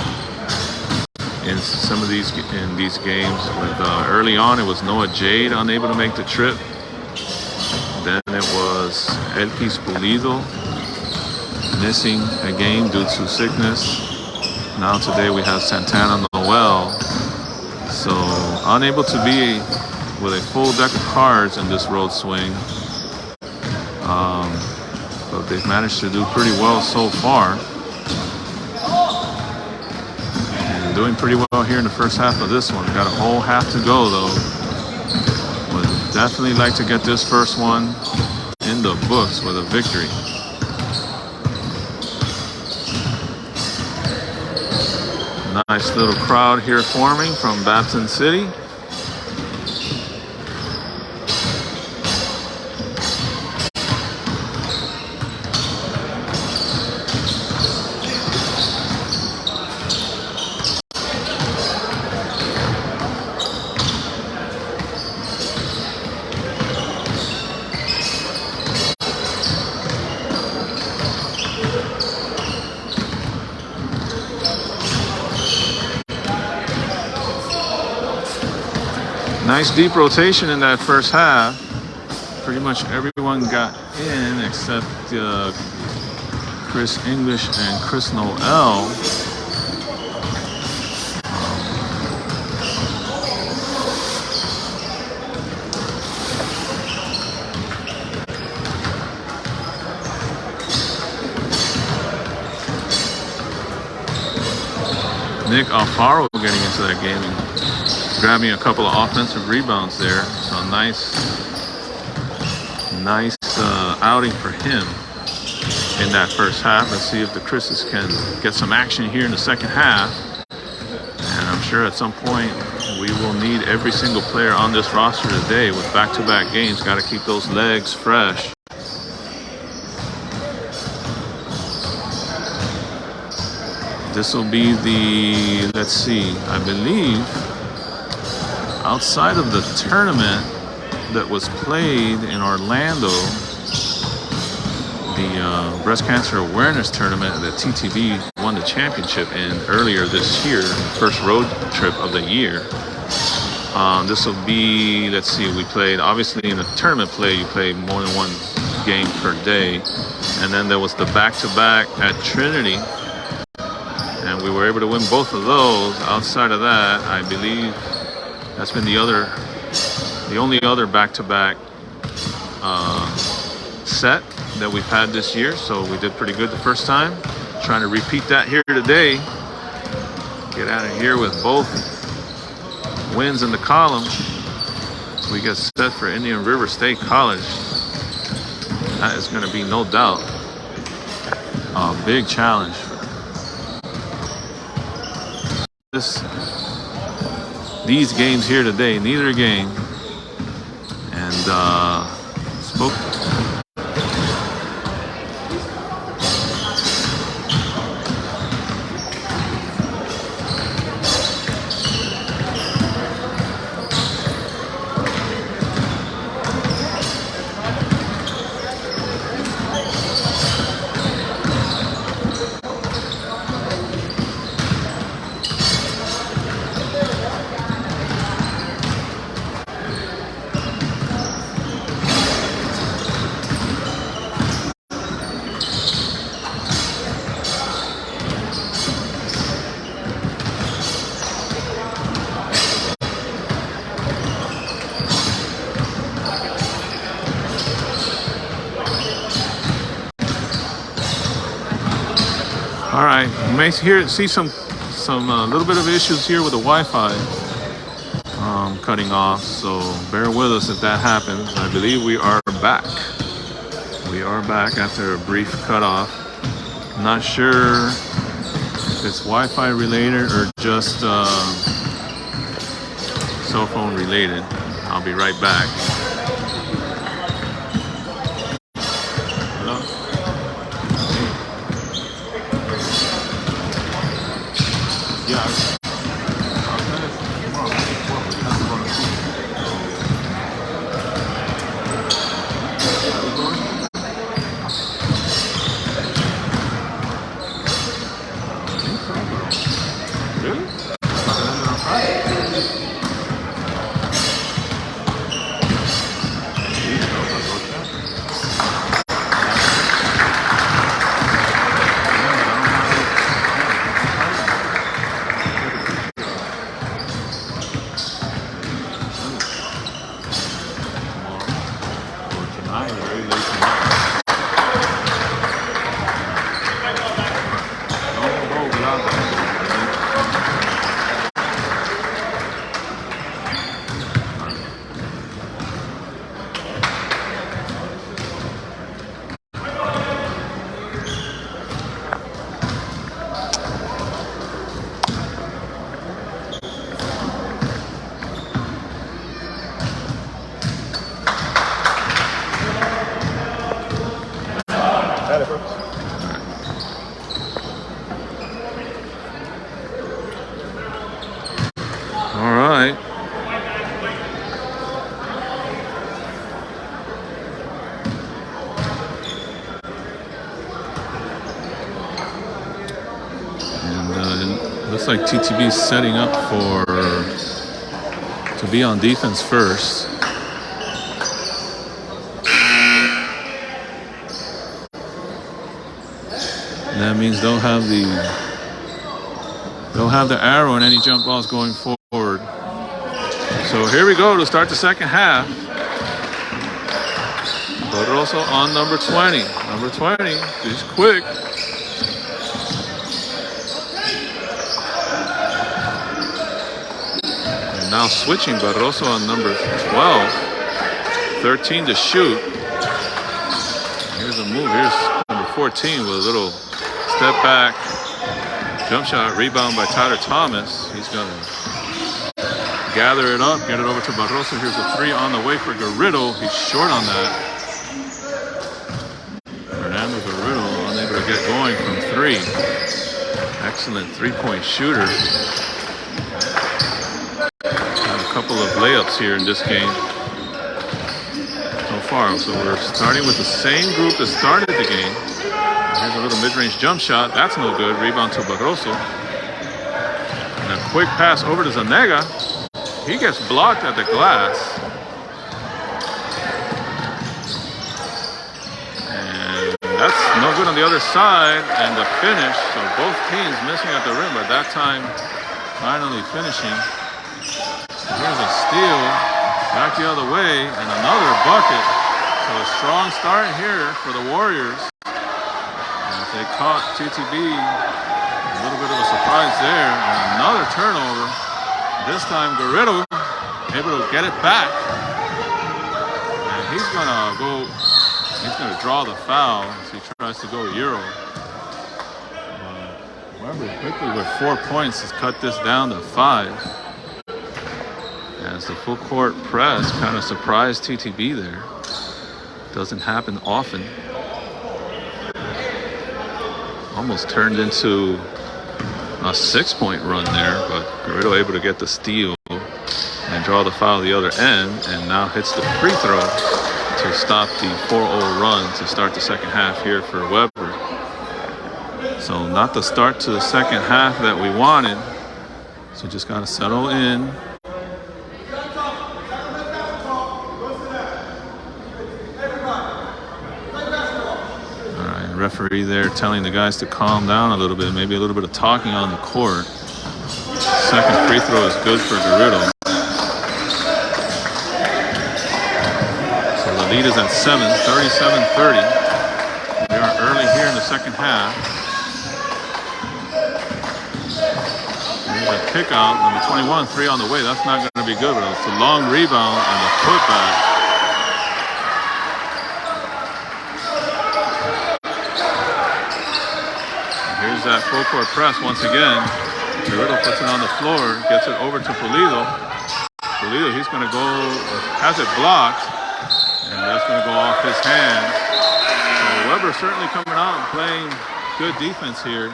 in some of these games. With early on, it was Noah Jade unable to make the trip. Then it was Elkis Pulido missing a game due to sickness. Now today we have Santana Noel. So unable to be with a full deck of cards in this road swing. But they've managed to do pretty well so far. And doing pretty well here in the first half of this one. Got a whole half to go though. Would definitely like to get this first one in the books with a victory. Nice little crowd here forming from Babson City. Nice deep rotation in that first half. Pretty much everyone got in except Chris English and Chris Noel. Nick Alfaro getting into that game and grabbing a couple of offensive rebounds there. So nice outing for him in that first half. Let's see if the Chris's can get some action here in the second half. And I'm sure at some point we will need every single player on this roster today with back-to-back games. Got to keep those legs fresh. This will be the, let's see, I believe, outside of the tournament that was played in Orlando, the breast cancer awareness tournament that TTB won the championship in earlier this year, first road trip of the year. This will be, let's see, we played, obviously in a tournament play, you play more than one game per day. And then there was the back-to-back at Trinity. And we were able to win both of those. Outside of that, I believe that's been the only other back-to-back set that we've had this year. So we did pretty good the first time. Trying to repeat that here today. Get out of here with both wins in the column. So we get set for Indian River State College. That is going to be no doubt a big challenge. These games here today, neither game, and spoke. All right, you may see some little bit of issues here with the Wi-Fi cutting off, so bear with us if that happens. I believe we are back. We are back after a brief cutoff. Not sure if it's Wi-Fi related or just cell phone related. I'll be right back. Hello? Yeah. All right. And it looks like TTB setting up to be on defense first. And that means they'll have the arrow and any jump balls going forward. So here we go to start the second half. But also on number 20. Number 20, he's quick. And now switching, but also on number 12. 13 to shoot. Here's a move. Here's number 14 with a little step back. Jump shot, rebound by Tyler Thomas. He's going to gather it up, get it over to Barroso. Here's a three on the way for Garrido. He's short on that. Fernando Garrido unable to get going from three. Excellent three-point shooter. Had a couple of layups here in this game so far. So we're starting with the same group that started the game. Here's a little mid-range jump shot. That's no good. Rebound to Barroso. And a quick pass over to Zanega. He gets blocked at the glass. And that's no good on the other side. And the finish. So both teams missing at the rim, but that time finally finishing. Here's a steal. Back the other way. And another bucket. So a strong start here for the Warriors. And they caught TTB. A little bit of a surprise there. And another turnover. This time Garrido able to get it back. And he's gonna draw the foul as he tries to go Euro. Webber quickly with 4 points has cut this down to 5. As the full court press kind of surprised TTB there. Doesn't happen often. Almost turned into a 6-point run there, but Garrido able to get the steal and draw the foul the other end, and now hits the free throw to stop the 4-0 run to start the second half here for Webber. So not the start to the second half that we wanted, so just got to settle in. Referee there telling the guys to calm down a little bit, maybe a little bit of talking on the court. Second free throw is good for Garrido. So the lead is at 7, 37-30. We are early here in the second half. Here's a kick out, number 21, 3 on the way. That's not going to be good, but it's a long rebound and a putback. Here's that full court press once again. Garrido puts it on the floor, gets it over to Pulido. Pulido, he's going to go, has it blocked, and that's going to go off his hand. So Weber certainly coming out and playing good defense here.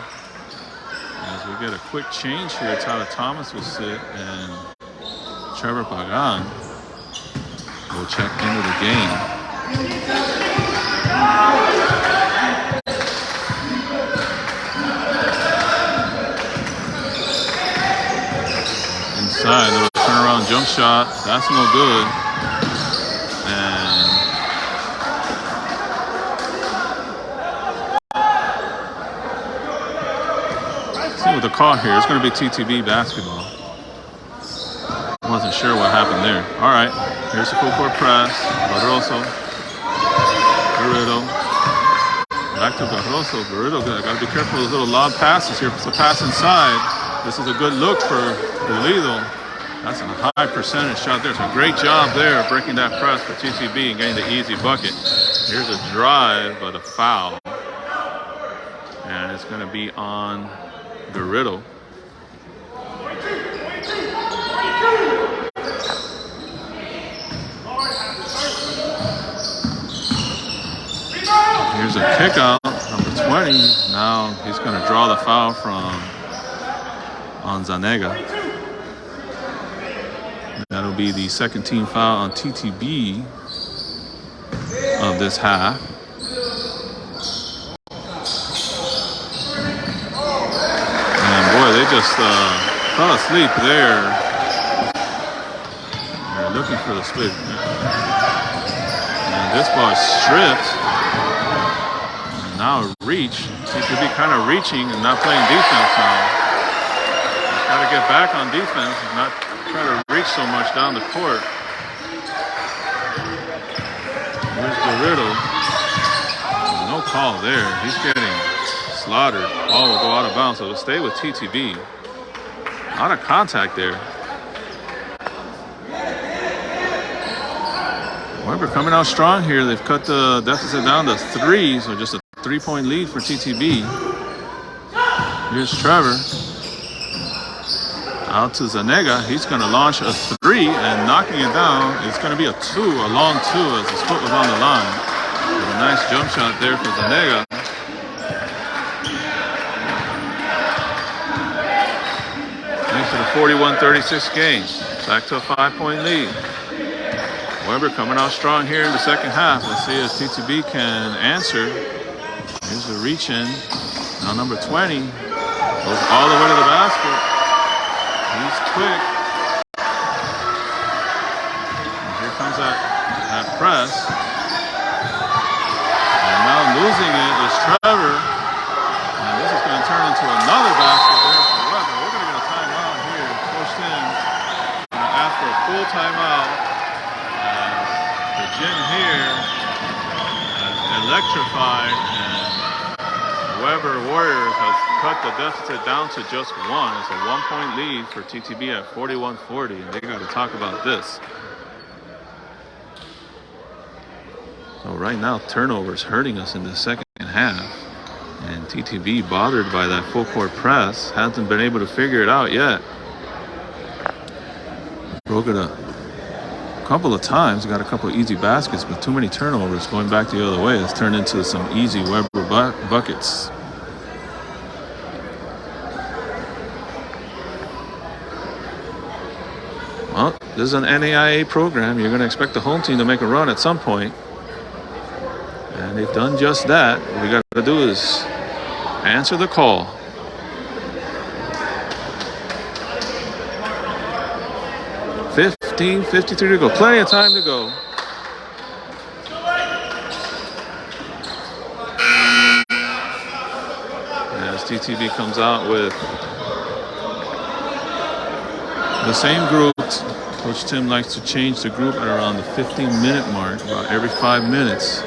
As we get a quick change here, Tyler Thomas will sit, and Trevor Pagan will check into the game. Inside, little turnaround jump shot. That's no good. And let's see what the call here. It's going to be TTB basketball. I wasn't sure what happened there. All right, here's the full court press. Barroso, Garrido. Back to Barroso. Garrido, got to be careful with those little lob passes here. It's a pass inside. This is a good look for Pulido. That's a high percentage shot there. It's a great job there breaking that press for TTB and getting the easy bucket. Here's a drive, but a foul. And it's going to be on Garrido. Here's a kick out, number 20. Now he's going to draw the foul on Zanega. That'll be the second team foul on TTB of this half. And boy, they just fell asleep there. They're looking for the split. And this ball is stripped. And now reach. TTB kind of reaching and not playing defense now. Got to get back on defense and not try to reach so much down the court. Here's Garrido. No call there. He's getting slaughtered. Ball will go out of bounds, so it'll stay with TTB. A lot of contact there. Weber coming out strong here. They've cut the deficit down to 3, so just a 3-point lead for TTB. Here's Trevor. Out to Zanega. He's going to launch a 3 and knocking it down. It's going to be a 2, a long 2 as his foot was on the line. With a nice jump shot there for Zanega. Thanks to the 41-36 game. Back to a 5-point lead. Weber coming out strong here in the second half. Let's see if TTB can answer. Here's the reach in. Now number 20 goes all the way to the basket. He's quick. And here comes that press. And now losing it is Trevor. And this is going to turn into another basket there for Weber. We're going to get a timeout here. Pushed in after a full timeout. The gym here is electrified, and Weber Warriors has cut the deficit down to just 1. It's a 1-point lead for TTB at 41-40, and they got to talk about this. So right now, turnovers hurting us in the second half, and TTB, bothered by that full court press, hasn't been able to figure it out yet. Broke it up a couple of times, got a couple of easy baskets, but too many turnovers going back the other way. It's turned into some easy Weber buckets. Well, this is an NAIA program. You're going to expect the home team to make a run at some point. And they've done just that. What we got to do is answer the call. .53 to go. Plenty of time to go. As TTB comes out with the same group. Coach Tim likes to change the group at around the 15-minute mark, about every 5 minutes.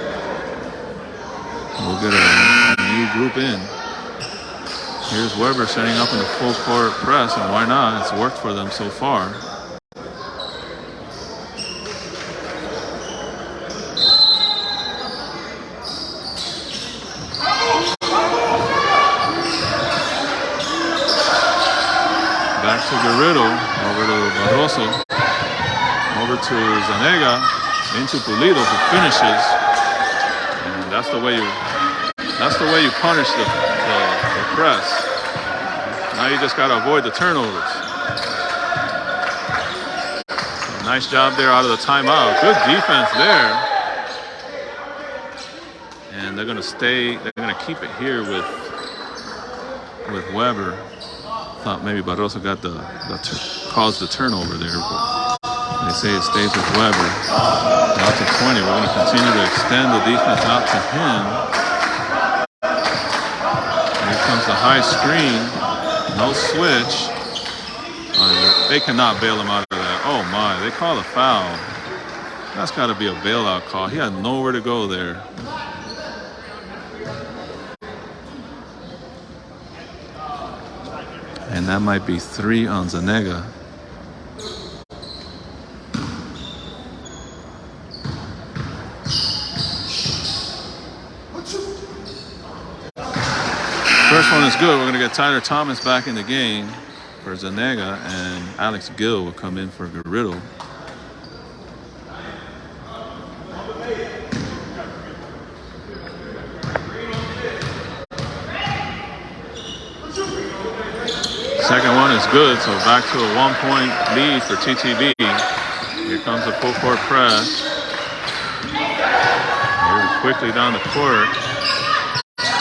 We'll get a new group in. Here's Weber setting up in the full court press, and why not? It's worked for them so far. Back to Garrido, over to Barroso. Over to Zanega, into Pulido, who finishes. And that's the way you punish the press. Now you just gotta avoid the turnovers. So nice job there out of the timeout. Good defense there. And they're gonna keep it here with Weber. Thought maybe Barroso got caused the turnover there. They say it stays with Weber. Out to 20. We're going to continue to extend the defense out to him. Here comes the high screen. No switch. They cannot bail him out of that. Oh my, they call a foul. That's got to be a bailout call. He had nowhere to go there. And that might be 3 on Zanega. First one is good. We're going to get Tyler Thomas back in the game for Zanega, and Alex Gill will come in for Garrido. Second one is good, so back to a 1-point lead for TTB. Here comes the full court press. Very quickly down the court.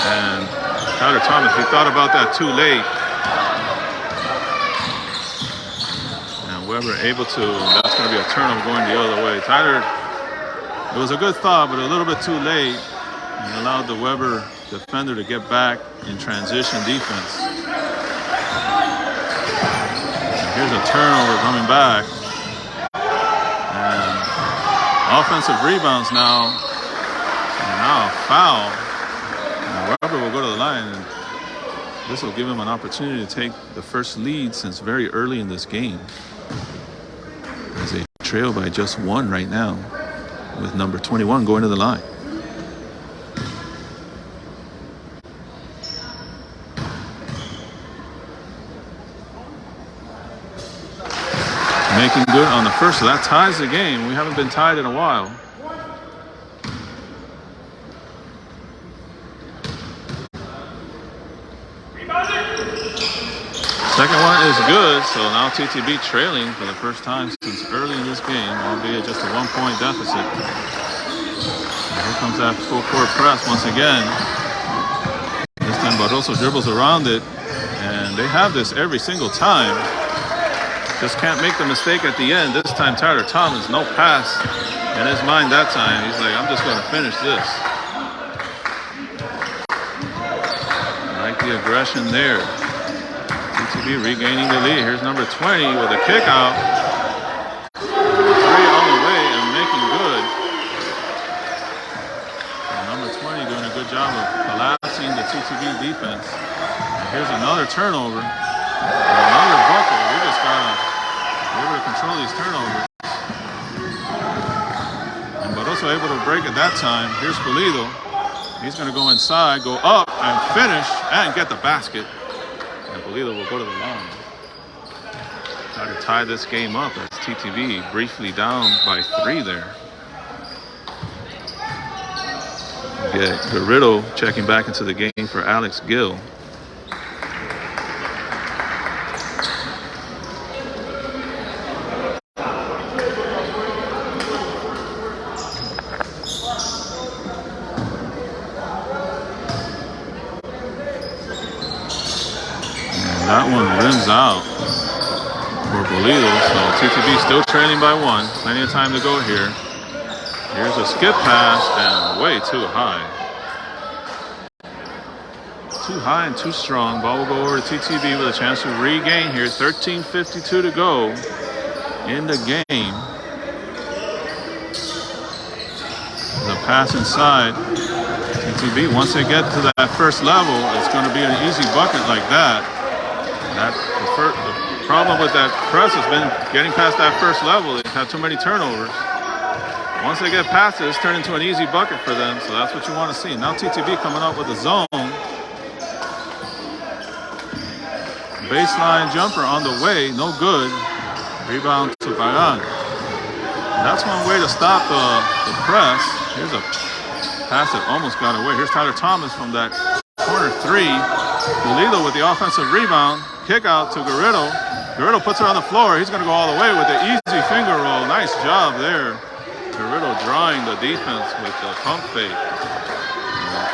And Tyler Thomas, he thought about that too late. And Weber able to, that's going to be a turnover going the other way. Tyler, it was a good thought, but a little bit too late. And allowed the Weber defender to get back in transition defense. Here's a turnover coming back. And offensive rebounds now. And now a foul. And Weber will go to the line. And this will give him an opportunity to take the first lead since very early in this game. As they trail by just 1 right now, with number 21 going to the line. Making good on the first, so that ties the game. We haven't been tied in a while. Second one is good, so now TTB trailing for the first time since early in this game, albeit just a 1-point deficit. And here comes that full court press once again. This time Barroso dribbles around it, and they have this every single time. Just can't make the mistake at the end. This time, Tyler Thomas, no pass in his mind that time. He's like, I'm just going to finish this. I like the aggression there. TTB regaining the lead. Here's number 20 with a kick out. Number 3 on the way and making good. And number 20 doing a good job of collapsing the TTB defense. And here's another turnover. And another bucket. We just gotta be able to control these turnovers. And Barroso able to break at that time. Here's Pulido. He's gonna go inside, go up and finish and get the basket. And Pulido will go to the line. Try to tie this game up as TTB briefly down by 3 there. Get Garrido checking back into the game for Alex Gill. That one rims out for Pulido, so TTB still trailing by 1. Plenty of time to go here. Here's a skip pass and way too high. Too high and too strong. Ball will go over to TTB with a chance to regain here. 13:52 to go in the game. The pass inside. TTB, once they get to that first level, it's going to be an easy bucket like that. The problem with that press has been getting past that first level. They've had too many turnovers. Once they get past it, it's turned into an easy bucket for them. So that's what you want to see. Now TTB coming up with a zone. Baseline jumper on the way. No good. Rebound to Pagan. That's one way to stop the press. Here's a pass that almost got away. Here's Tyler Thomas from that corner three. Pulido with the offensive rebound. Kick out to Garrido. Garrido puts it on the floor. He's going to go all the way with the easy finger roll. Nice job there. Garrido drawing the defense with the pump fake.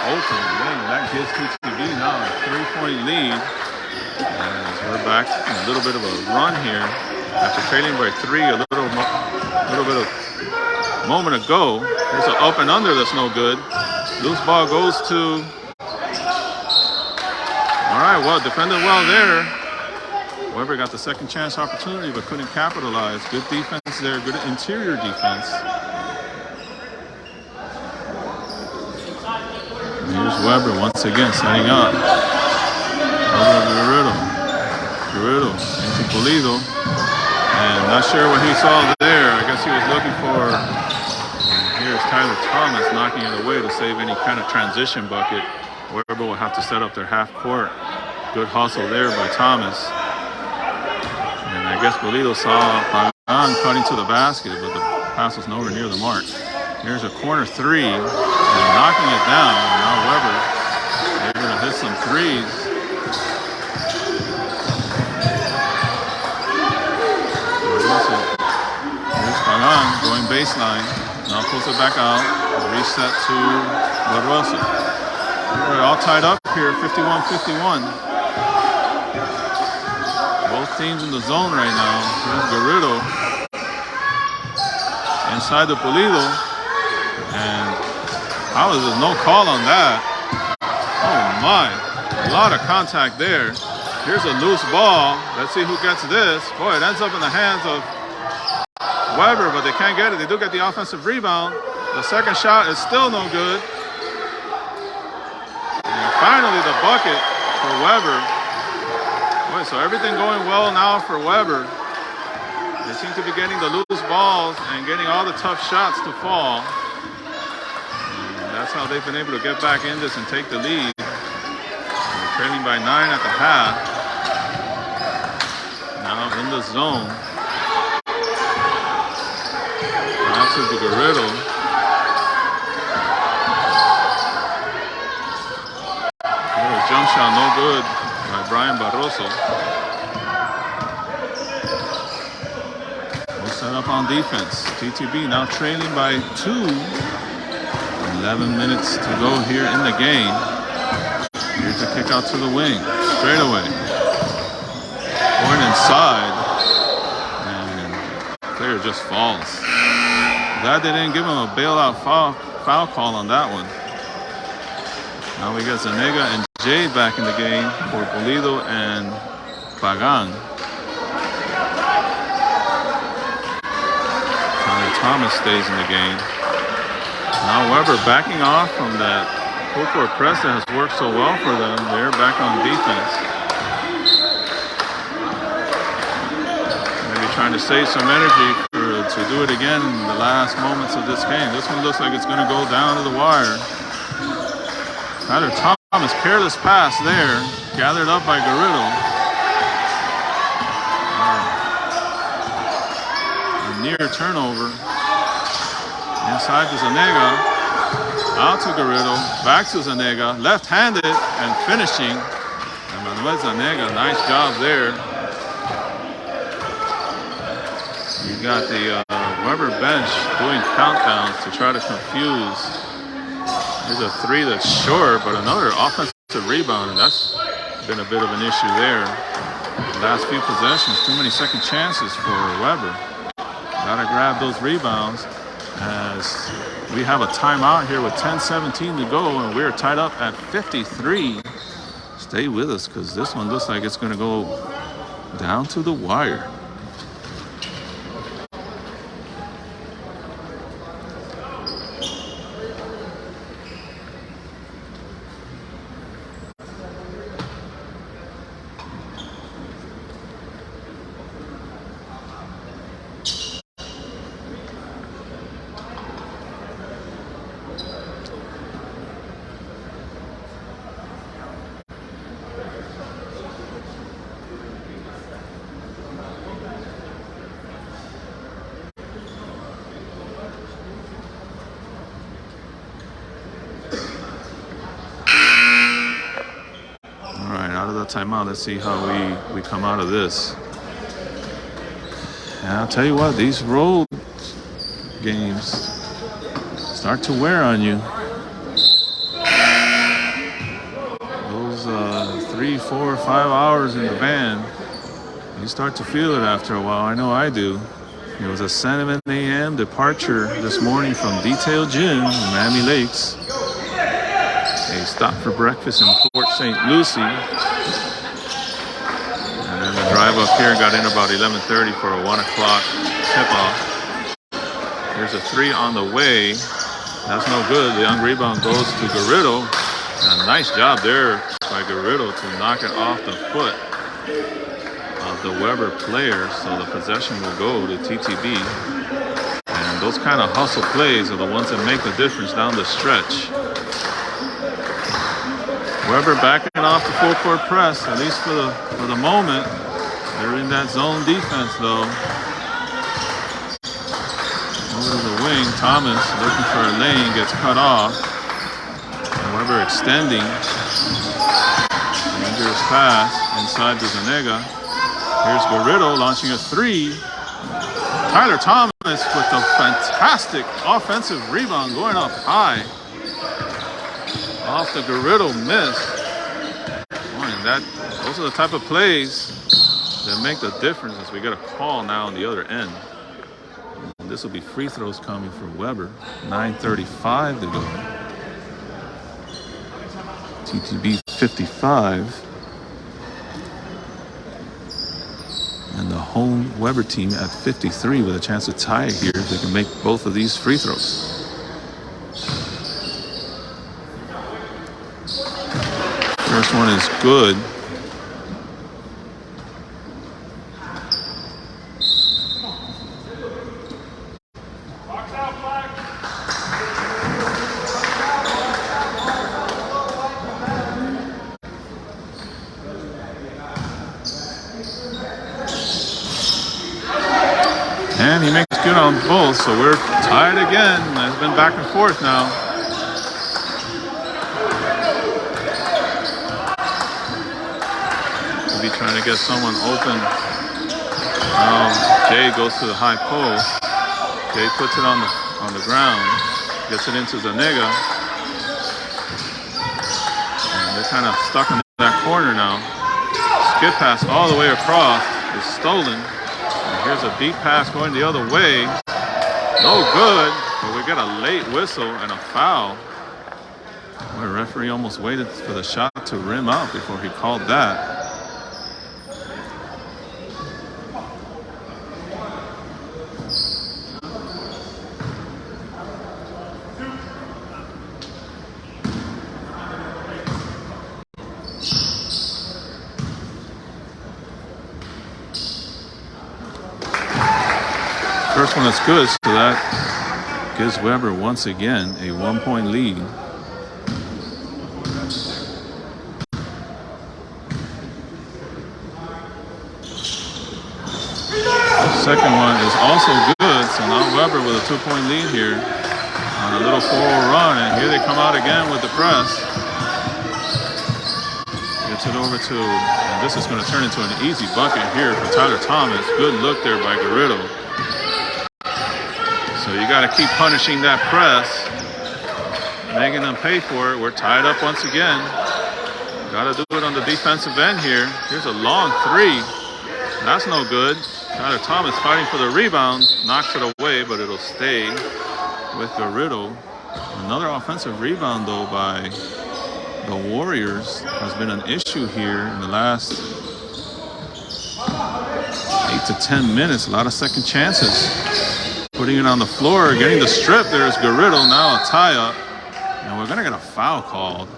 Open game. That gives TTB now a 3-point lead. As we're back in a little bit of a run here. After trailing by 3 a little bit of moment ago. There's an up and under that's no good. Loose ball goes to... All right, well, defended well there. Weber got the second chance opportunity but couldn't capitalize. Good defense there, good interior defense. And here's Weber once again setting up. Garrido into Pulido. And not sure what he saw there. I guess he was looking for... Here's Tyler Thomas knocking it away to save any kind of transition bucket. Weber will have to set up their half court. Good hustle there by Thomas. And I guess Pulido saw Pagan cutting to the basket, but the pass was nowhere near the mark. Here's a corner three, and knocking it down. And now Weber, they're going to hit some threes. Here's Pagan going baseline. Now pulls it back out. Reset to Barroso. We're all tied up here, 51-51. Both teams in the zone right now. Here's Garrido inside the Pulido. And how is there no call on that? Oh my, a lot of contact there. Here's a loose ball. Let's see who gets this. Boy, it ends up in the hands of Weber, but they can't get it. They do get the offensive rebound. The second shot is still no good. And finally the bucket for Weber. Boy, so everything going well now for Weber. They seem to be getting the loose balls and getting all the tough shots to fall. And that's how they've been able to get back in this and take the lead. They're trailing by 9 at the half. Now in the zone. To the Garrido. Jump shot no good by Brian Barroso. We'll set up on defense. TTB now trailing by 2. 11 minutes to go here in the game. Here's a kick out to the wing. Straight away. Going inside. And player just falls. Glad they didn't give him a bailout foul call on that one. Now we got Zanega and Jade back in the game for Pulido and Pagan. Tyler Thomas stays in the game. Now Weber backing off from that full court press that has worked so well for them. They're back on defense. Maybe trying to save some energy to do it again in the last moments of this game. This one looks like it's going to go down to the wire. Tyler Thomas, careless pass there, gathered up by Garrido. A near turnover. Inside to Zanega, out to Garrido, back to Zanega, left-handed and finishing. And Manuel Zanega, nice job there. You got the Weber bench doing countdowns to try to confuse. There's a three that's short, but another offensive rebound, and that's been a bit of an issue there. The last few possessions, too many second chances for Weber. Gotta grab those rebounds as we have a timeout here with 10:17 to go, and we're tied up at 53. Stay with us because this one looks like it's gonna go down to the wire. a timeout. Let's see how we come out of this. And I'll tell you what, these road games start to wear on you. Those 3, 4, 5 hours in the van, you start to feel it after a while. I know I do. It was a 7 a.m. departure this morning from Detail Gym in Miami Lakes. A stop for breakfast in Port St. Lucie. And then the drive up here got in about 11:30 for a 1 o'clock tip-off. There's a 3 on the way. That's no good. The young rebound goes to Garrido. And a nice job there by Garrido to knock it off the foot of the Weber player. So the possession will go to TTB. And those kind of hustle plays are the ones that make the difference down the stretch. Weber backing off the full court press, at least for the moment. They're in that zone defense though. Over to the wing, Thomas looking for a lane, gets cut off. And Weber extending. Dangerous pass inside to Zanega. Here's Garrido launching a 3. Tyler Thomas with a fantastic offensive rebound going up high. Off the Garrido miss. Those are the type of plays that make the difference as we get a call now on the other end. And this will be free throws coming from Weber. 9:35 to go. TTB 55. And the home Weber team at 53 with a chance to tie it here if they can make both of these free throws. First one is good. And he makes good on both, so we're tied again. It's been back and forth now. Be trying to get someone open. Jay goes to the high post. Jay puts it on the ground, gets it into Zanega, and they're kind of stuck in that corner now. Skip pass all the way across is stolen. And here's a deep pass going the other way. No good, but we get a late whistle and a foul. The referee almost waited for the shot to rim out before he called that. First one is good, so that gives Weber once again a 1-point lead. Second one is also good, so now Weber with a 2-point lead here on a little 4-0 run, and here they come out again with the press. Gets it over to, and this is going to turn into an easy bucket here for Tyler Thomas. Good look there by Garrido. So you got to keep punishing that press, making them pay for it. We're tied up once again. Got to do it on the defensive end here. Here's a long 3. That's no good. Tyler Thomas fighting for the rebound, knocks it away, but it'll stay with Garrido. Another offensive rebound, though, by the Warriors has been an issue here in the last 8 to 10 minutes. A lot of second chances. Putting it on the floor, getting the strip. There's Garrido, now a tie-up. And we're going to get a foul called.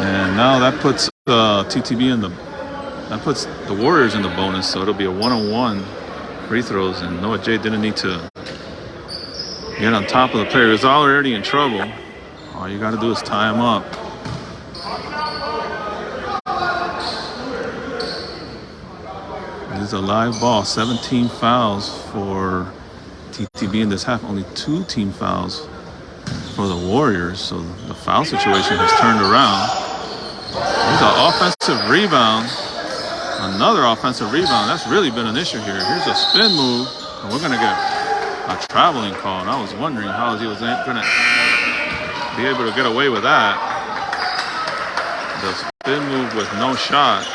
And now that puts TTB in that puts the Warriors in the bonus, so it'll be a 1-on-1 free throws, and Noah Jay didn't need to get on top of the player. He's already in trouble. All you got to do is tie him up. This is a live ball. 17 fouls for TTB in this half, only 2 team fouls for the Warriors, so the foul situation has turned around. There's an offensive rebound. Another offensive rebound. That's really been an issue here. Here's a spin move, and we're going to get a traveling call. And I was wondering how he was going to be able to get away with that. The spin move with no shot.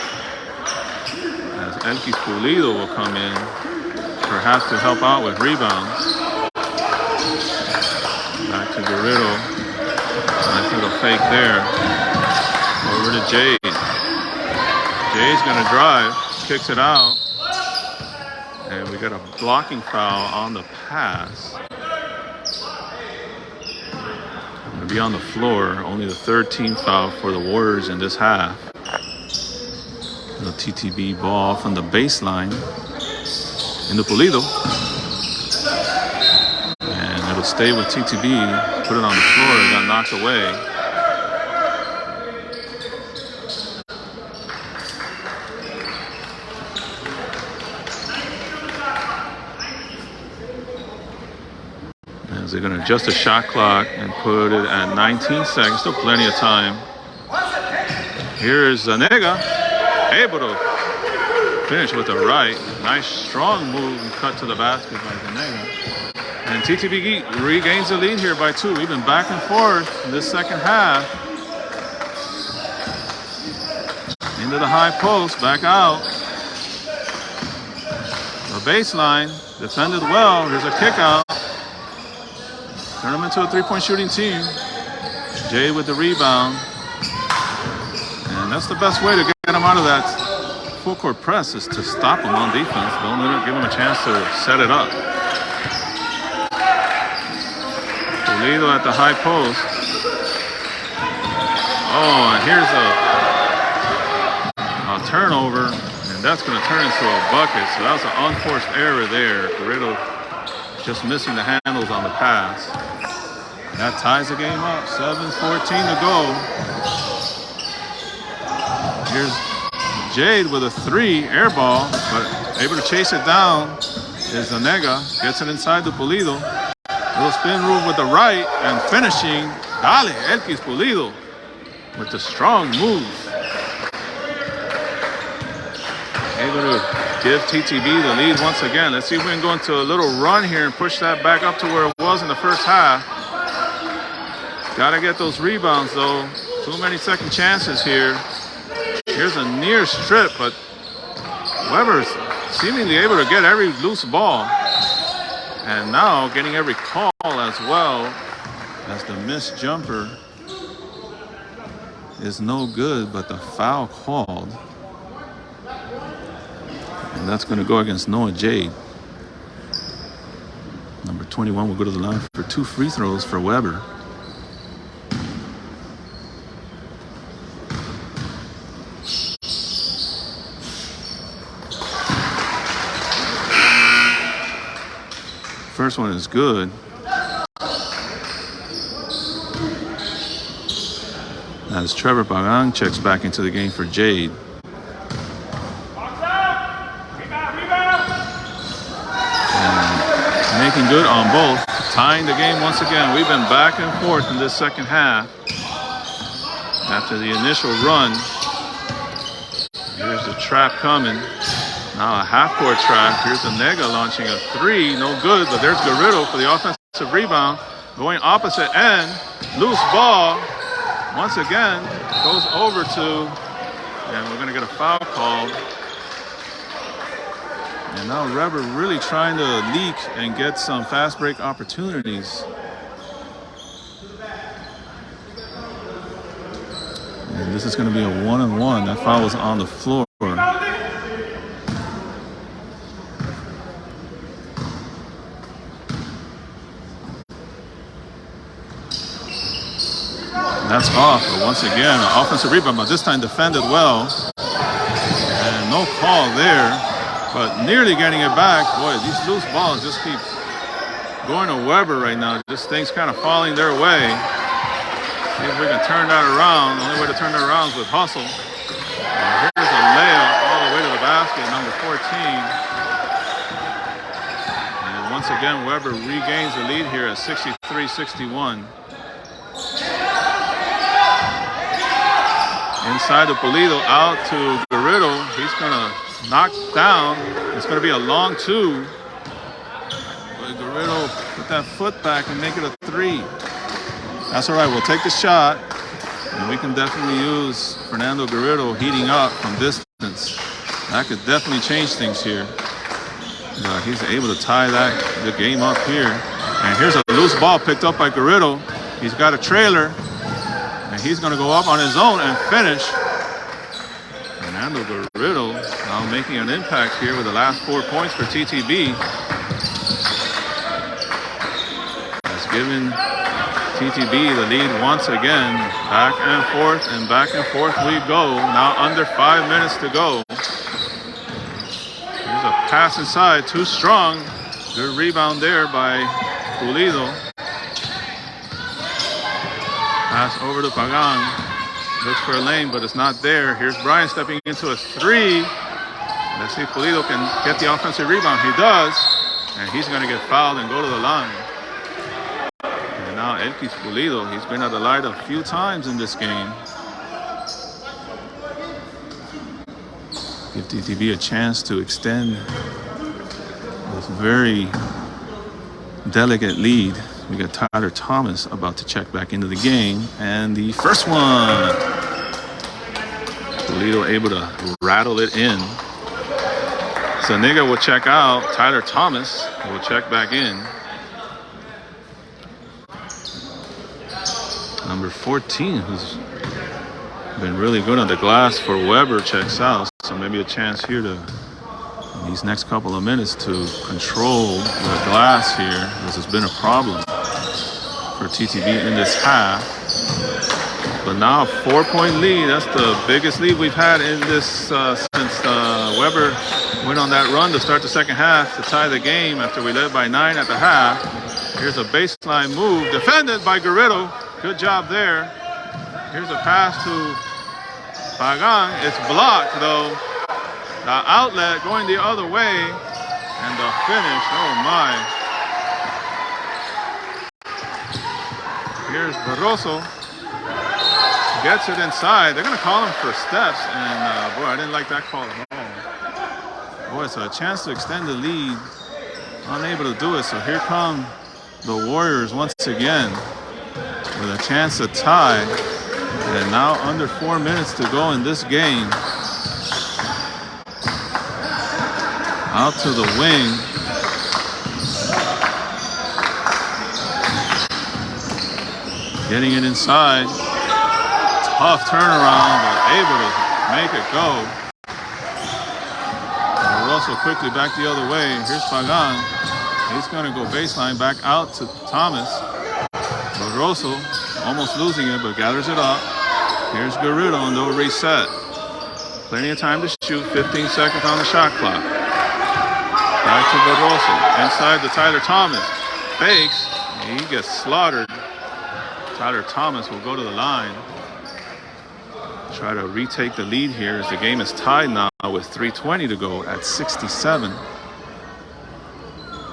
As Elkis Pulido will come in, perhaps to help out with rebounds. Back to Garrido. Nice little fake there. Over to Jade. Jade's going to drive, kicks it out. And we got a blocking foul on the pass. Going to be on the floor. Only the 3rd team foul for the Warriors in this half. The TTB ball from the baseline into Pulido. And it'll stay with TTB. Put it on the floor. It got knocked away. As they're going to adjust the shot clock and put it at 19 seconds. Still plenty of time. Here is Zanega. Able to finish with the right. Nice strong move and cut to the basket by Zanega. And TTB regains the lead here by 2. We've been back and forth in this second half. Into the high post, back out. The baseline, defended well. Here's a kick out. Turn them into a 3-point shooting team. Jay with the rebound. And that's the best way to get them out of that full court press is to stop them on defense. Don't let them give them a chance to set it up. Pulido at the high post. Oh, and here's a turnover. And that's going to turn into a bucket. So that was an unforced error there. Garrido just missing the handles on the pass. That ties the game up. 7:14 to go. Here's Jade with a 3 air ball, but able to chase it down is Zanega. Gets it inside the Pulido. Little spin move with the right and finishing. Dale, Elkis Pulido with the strong move. Able to give TTB the lead once again. Let's see if we can go into a little run here and push that back up to where it was in the first half. Got to get those rebounds, though. Too many second chances here. Here's a near strip, but Weber's seemingly able to get every loose ball. And now getting every call as well, as the missed jumper is no good, but the foul called. And that's going to go against Noah Jade. Number 21 will go to the line for 2 free throws for Weber. First one is good. As Trevor Pagan checks back into the game for Jade. And making good on both. Tying the game once again. We've been back and forth in this second half. After the initial run. Here's the trap coming. Now a half-court trap. Here's Zanega launching a 3. No good, but there's Garrido for the offensive rebound. Going opposite end. Loose ball. Once again, goes over to, and we're going to get a foul call. And now Weber really trying to leak and get some fast break opportunities. And this is going to be a 1-on-1. That foul was on the floor. That's off, but once again, an offensive rebound, but this time defended well. And no call there, but nearly getting it back. Boy, these loose balls just keep going to Weber right now. Just things kind of falling their way. See if we can turn that around. The only way to turn that around is with hustle. And here's a layup all the way to the basket, number 14. And Once again, Weber regains the lead here at 63-61. Inside to Pulido, out to Garrido. He's going to knock down. It's going to be a long two. But Garrido put that foot back and make it a three. That's all right. We'll take the shot. And we can definitely use Fernando Garrido heating up from distance. That could definitely change things here. But he's able to tie the game up here. And here's a loose ball picked up by Garrido. He's got a trailer. And he's going to go up on his own and finish. Fernando Garrido now making an impact here with the last 4 points for TTB. Has given TTB the lead once again. Back and forth we go. Now under 5 minutes to go. Here's a pass inside, too strong. Good rebound there by Pulido. Pass over to Pagan. Looks for a lane, but it's not there. Here's Brian stepping into a three. Let's see if Pulido can get the offensive rebound. He does. And he's going to get fouled and go to the line. And now Elkis Pulido, he's been at the line a few times in this game. Give TTB a chance to extend this very delicate lead. We got Tyler Thomas about to check back into the game. And the first one. Pulido able to rattle it in. Zuniga will check out. Tyler Thomas will check back in. Number 14, who's been really good on the glass for Weber, checks out. So maybe a chance here to, in these next couple of minutes, to control the glass here. This has been a problem for TTB in this half. But now a 4-point lead. That's the biggest lead we've had in this since Weber went on that run to start the second half to tie the game after we led by 9 at the half. Here's a baseline move defended by Garrido. Good job there. Here's a pass to Pagan. It's blocked though. The outlet going the other way. And the finish. Oh my. Here's Barroso. Gets it inside. They're going to call him for steps. And, boy, I didn't like that call at all. Boy, it's a chance to extend the lead. Unable to do it. So here come the Warriors once again with a chance to tie. And now under 4 minutes to go in this game. Out to the wing. Getting it inside. Tough turnaround, but able to make it go. And Russell quickly back the other way. Here's Pagan. He's going to go baseline back out to Thomas. But Russell almost losing it, but gathers it up. Here's Garrido, and they'll reset. Plenty of time to shoot. 15 seconds on the shot clock. Back to Barroso. Inside to Tyler Thomas. Fakes. He gets slaughtered. Tyler Thomas will go to the line. Try to retake the lead here as the game is tied now with 3:20 to go at 67.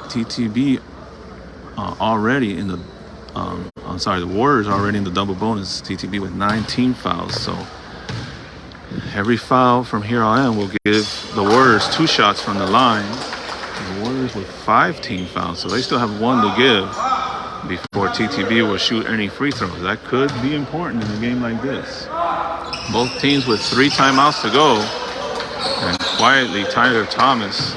TTB already in the, the Warriors already in the double bonus. TTB with 19 fouls. So every foul from here on in will give the Warriors 2 shots from the line. The Warriors with 5 team fouls, so they still have 1 to give before TTB will shoot any free throws. That could be important in a game like this. Both teams with 3 timeouts to go. And quietly, Tyler Thomas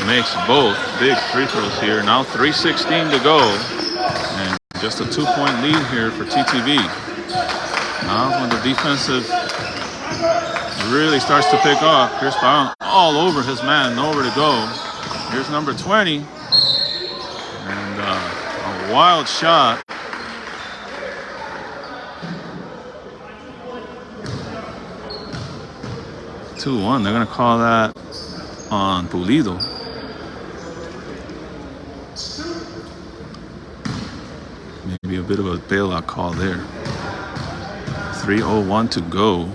makes both big free throws here. Now 3:16 to go. And just a 2-point lead here for TTB. Now when the defensive really starts to pick up, here's Brown all over his man, nowhere to go. Here's number 20. And a wild shot. (2-1). They're going to call that on Pulido. Maybe a bit of a bailout call there. 3:01 to go.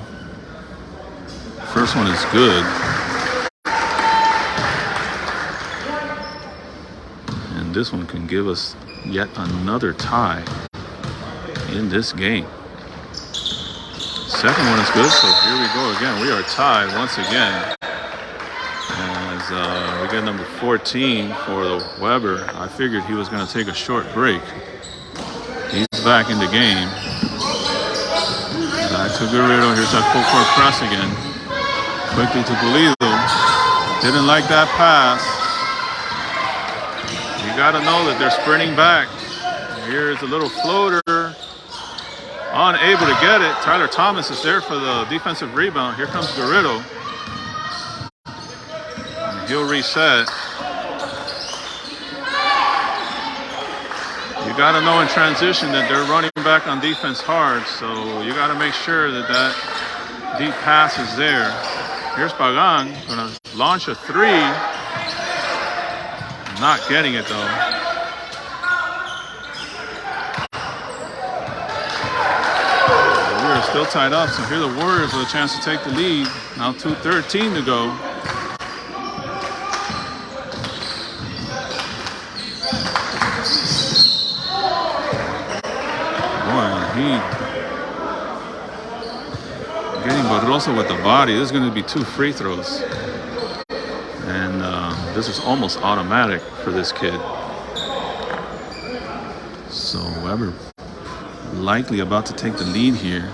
First one is good. And this one can give us yet another tie in this game. Second one is good, so here we go again. We are tied once again. As we get number 14 for the Weber. I figured he was going to take a short break. He's back in the game. Back to Garrido. Here's that full court press again. Quickly to Pulido. Didn't like that pass. You got to know that they're sprinting back. Here's a little floater. Unable to get it. Tyler Thomas is there for the defensive rebound. Here comes Garrido. And he'll reset. You got to know in transition that they're running back on defense hard, so you got to make sure that that deep pass is there. Here's Pagan, going to launch a three. Not getting it, though. We're still tied up, so here the Warriors with a chance to take the lead. Now 2:13 to go. Getting Barroso with the body. This is going to be 2 free throws. And this is almost automatic for this kid. So Weber likely about to take the lead here.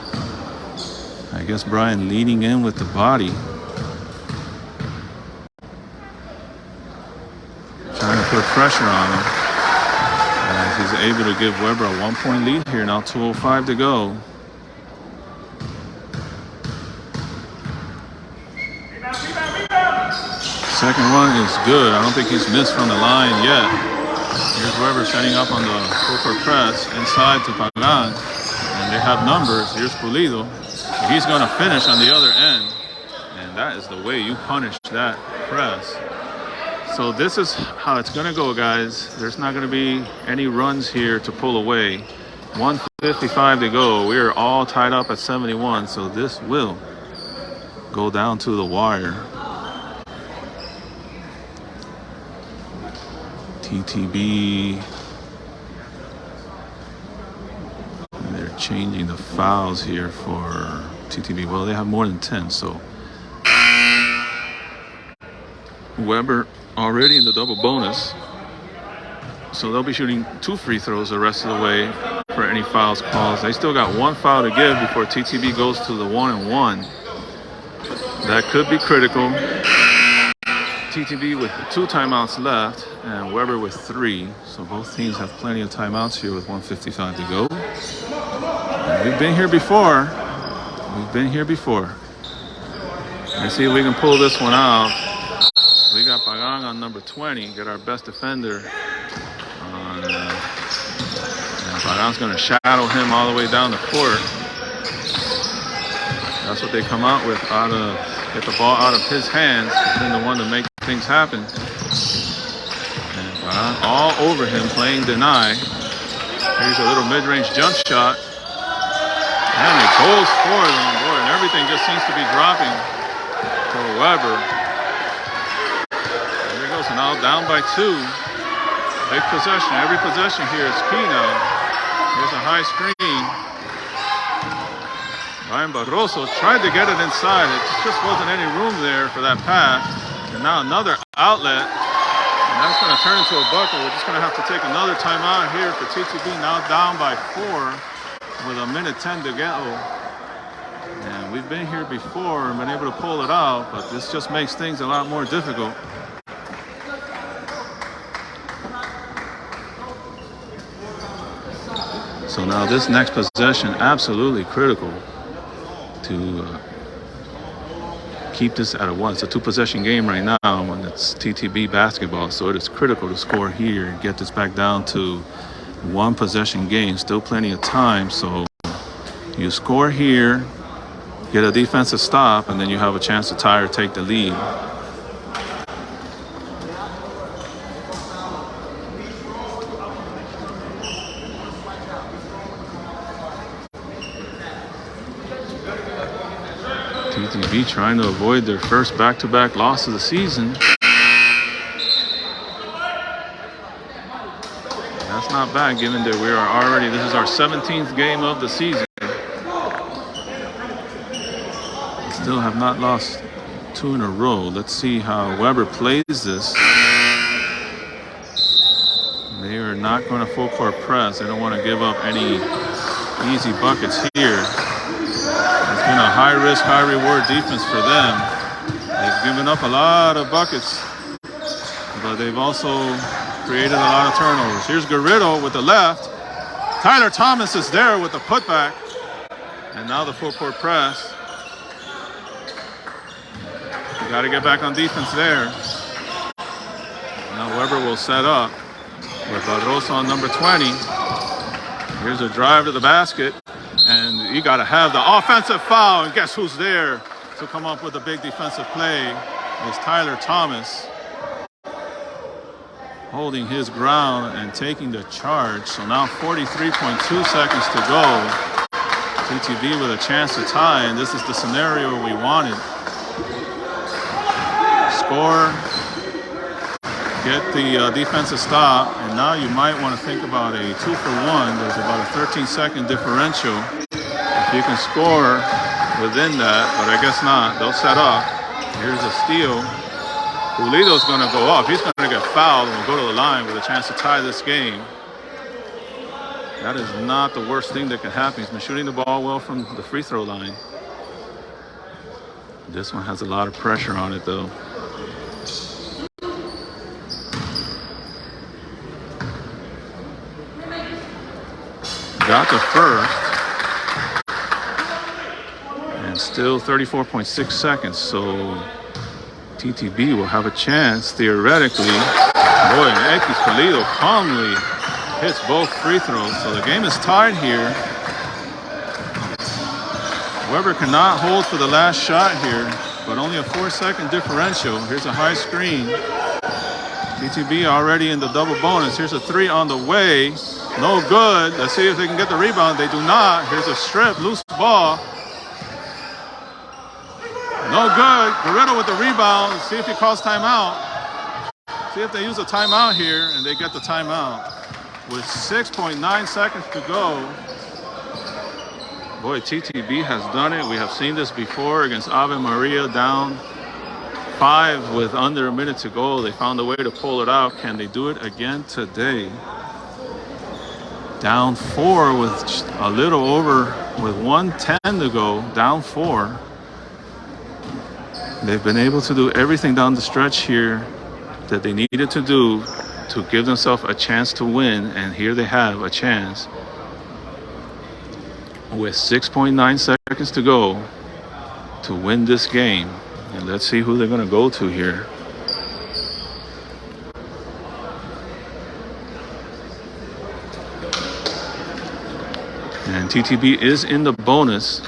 I guess Brian leading in with the body. Trying to put pressure on him. As he's able to give Weber a 1-point lead here. Now 2:05 to go. Second one is good. I don't think he's missed from the line yet. Here's Weber setting up on the full court press inside to Pagan. And they have numbers. Here's Pulido. He's going to finish on the other end. And that is the way you punish that press. So this is how it's going to go, guys. There's not going to be any runs here to pull away. 1:55 to go. We are all tied up at 71. So this will go down to the wire. TTB. They're changing the fouls here for TTB. Well, they have more than 10, so Weber already in the double bonus. So they'll be shooting 2 free throws the rest of the way for any fouls calls. They still got 1 foul to give before TTB goes to the 1-and-1. That could be critical. TTB with 2 timeouts left and Weber with 3. So both teams have plenty of timeouts here with 1:55 to go. And we've been here before. Let's see if we can pull this one out. We got Pagan on number 20. Get our best defender on. And Pagan's going to shadow him all the way down the court. That's what they come out with. Get the ball out of his hands. He's been the one to make things happen. And all over him playing deny. Here's a little mid-range jump shot. And it goes for them, boy, and everything just seems to be dropping for Weber. There he goes, and now down by 2. Big possession. Every possession here is key now. Here's a high screen. Ryan Barroso tried to get it inside. It just wasn't any room there for that pass. And now another outlet. And that's going to turn into a bucket. We're just going to have to take another timeout here for TTB. Now down by 4 with 1:10 to go. And we've been here before and been able to pull it out, but this just makes things a lot more difficult. So now this next possession, absolutely critical to keep this at a 1. It's a 2-possession game right now when it's TTB basketball, so it is critical to score here and get this back down to 1-possession game. Still plenty of time, so you score here, get a defensive stop, and then you have a chance to tie or take the lead. TTB trying to avoid their first back-to-back loss of the season. not bad given that we are already, this is our 17th game of the season. Still have not lost 2 in a row. Let's see how Weber plays this. They are not going to full court press. They don't want to give up any easy buckets here. It's been a high risk, high reward defense for them. They've given up a lot of buckets, but they've also created a lot of turnovers. Here's Garrido with the left. Tyler Thomas is there with the putback. And now the full court press. You got to get back on defense there. Now Weber will set up with Barroso on number 20. Here's a drive to the basket. And you got to have the offensive foul. And guess who's there to come up with a big defensive play? Is Tyler Thomas, holding his ground and taking the charge. So now 43.2 seconds to go. TTB with a chance to tie, and this is the scenario we wanted. Score, get the defensive stop, and now you might want to think about a 2-for-1. There's about a 13-second differential. If you can score within that, but I guess not. They'll set up. Here's a steal. Pulido's going to go up. He's going to get fouled and go to the line with a chance to tie this game. That is not the worst thing that can happen. He's been shooting the ball well from the free throw line. This one has a lot of pressure on it, though. Got the first. And still 34.6 seconds, so TTB will have a chance, theoretically. Boy, and Ekis Pulido calmly hits both free throws, so the game is tied here. Weber cannot hold for the last shot here, but only a 4-second differential. Here's a high screen. TTB already in the double bonus. Here's a 3 on the way. No good. Let's see if they can get the rebound. They do not. Here's a strip, loose ball. No good. Garrido with the rebound. See if he calls timeout. See if they use a timeout here, and they get the timeout. With 6.9 seconds to go. Boy, TTB has done it. We have seen this before against Ave Maria, down 5 with under a minute to go. They found a way to pull it out. Can they do it again today? Down 4 with a little over, with 1:10 to go, down 4. They've been able to do everything down the stretch here that they needed to do to give themselves a chance to win, and here they have a chance with 6.9 seconds to go to win this game. And let's see who they're going to go to here. And TTB is in the bonus.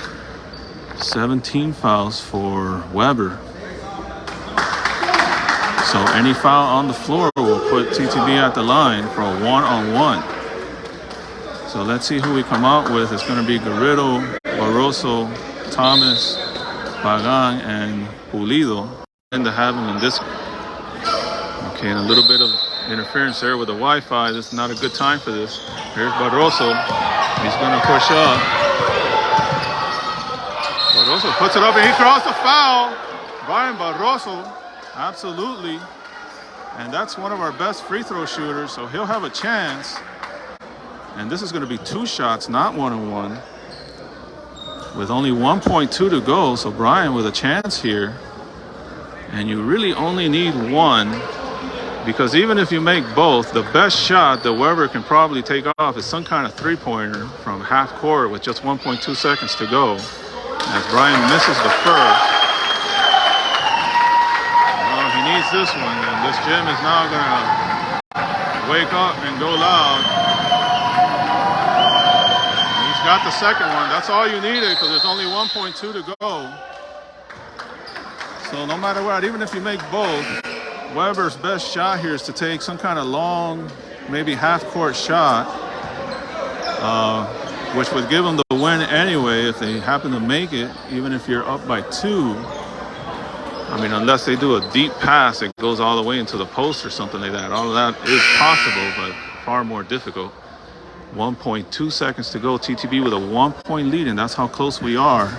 17 fouls for Weber. So any foul on the floor will put TTB at the line for a one-on-one. So let's see who we come out with. It's going to be Garrido, Barroso, Thomas, Pagan, and Pulido. And to have him in this. Okay, and a little bit of interference there with the Wi-Fi. This is not a good time for this. Here's Barroso. He's going to push up. Barroso puts it up, and he draws the foul. Brian Barroso, absolutely. And that's one of our best free throw shooters, so he'll have a chance. And this is going to be 2 shots, not 1-on-1. With only 1.2 to go, so Brian with a chance here. And you really only need 1, because even if you make both, the best shot that Weber can probably take off is some kind of three-pointer from half court with just 1.2 seconds to go. As Brian misses the first. Well, he needs this one, and this gym is now going to wake up and go loud. He's got the second one. That's all you needed, because there's only 1.2 to go. So no matter what, even if you make both, Weber's best shot here is to take some kind of long, maybe half-court shot, which would give them the win anyway if they happen to make it, even if you're up by 2. I mean, unless they do a deep pass that goes all the way into the post or something like that. All of that is possible, but far more difficult. 1.2 seconds to go. TTB with a 1-point lead, and that's how close we are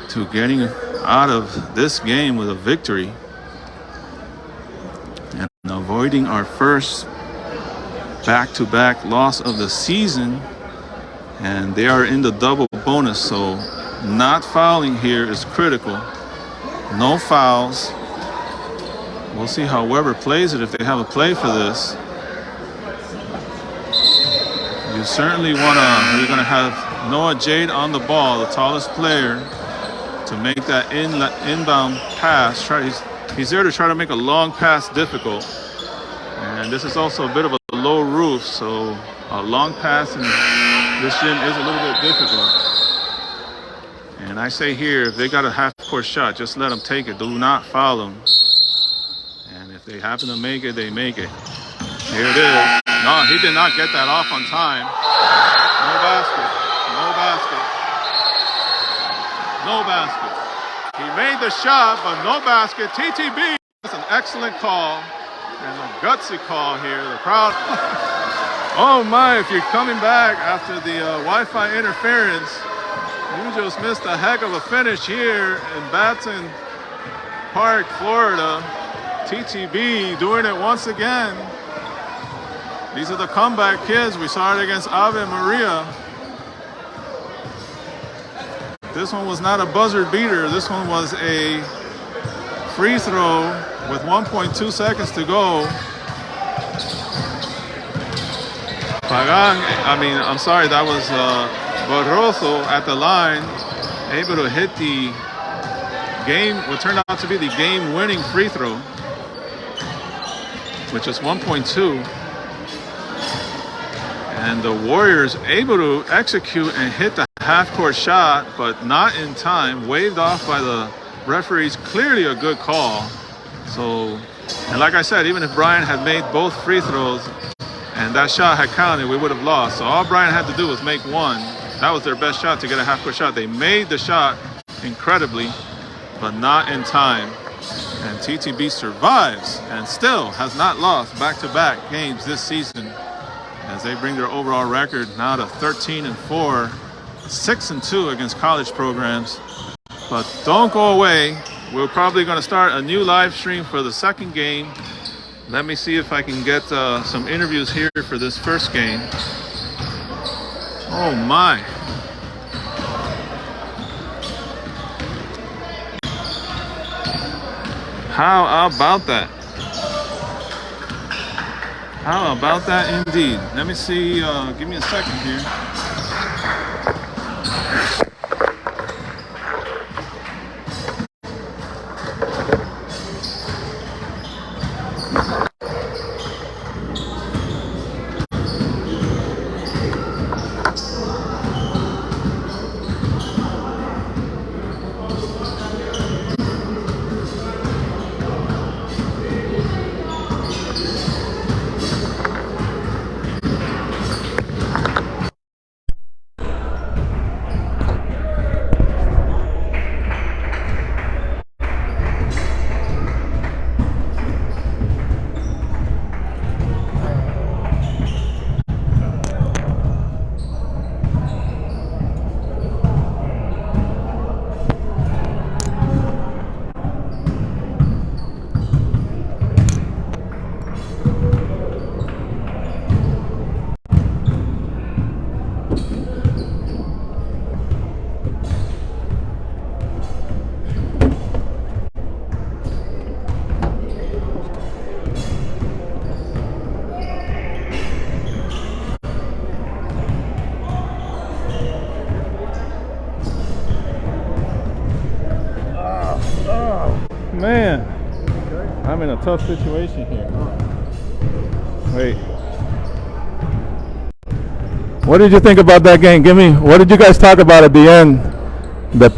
to getting out of this game with a victory and avoiding our first back-to-back loss of the season. And they are in the double bonus, so not fouling here is critical. No fouls. We'll see how Weber plays it if they have a play for this. You certainly you're going to have Noah Jade on the ball, the tallest player, to make that inbound pass. He's there to try to make a long pass difficult. And this is also a bit of a low roof, so a long pass in this gym is a little bit difficult. And I say here, if they got a half-court shot, just let them take it. Do not foul them. And if they happen to make it, they make it. Here it is. No, he did not get that off on time. No basket. No basket. No basket. He made the shot, but no basket. TTB. That's an excellent call. And a gutsy call here. The crowd. Oh my, if you're coming back after the Wi-Fi interference, you just missed a heck of a finish here in Batson Park, Florida. TTB doing it once again. These are the comeback kids. We saw it against Ave Maria. This one was not a buzzer beater. This one was a free throw with 1.2 seconds to go. That was Barroso at the line, able to hit the what turned out to be the game-winning free throw, which is 1.2. And the Warriors able to execute and hit the half-court shot, but not in time, waved off by the referees. Clearly a good call. So, and like I said, even if Brian had made both free throws and that shot had counted, we would have lost. So all Brian had to do was make one. That was their best shot to get a half-court shot. They made the shot incredibly, but not in time. And TTB survives and still has not lost back-to-back games this season, as they bring their overall record now to 13-4, 6-2 against college programs. But don't go away. We're probably going to start a new live stream for the second game. Let me see if I can get some interviews here for this first game. Oh my. How about that? How about that indeed? Let me see, give me a second here. Man, I'm in a tough situation here. Wait. What did you think about that game? What did you guys talk about at the end that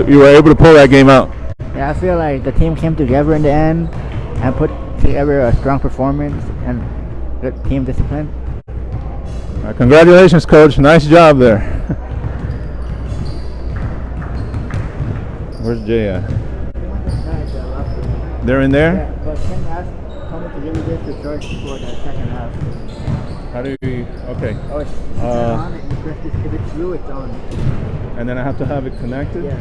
you were able to pull that game out? Yeah, I feel like the team came together in the end and put together a strong performance and good team discipline. Congratulations, Coach. Nice job there. Where's Jay at? They're in there? Yeah, but Ken asked how much really did to George for the second half. How do you? Okay. Oh, it's on it. You press this. If it's through, it's on. And then I have to have it connected. Yeah.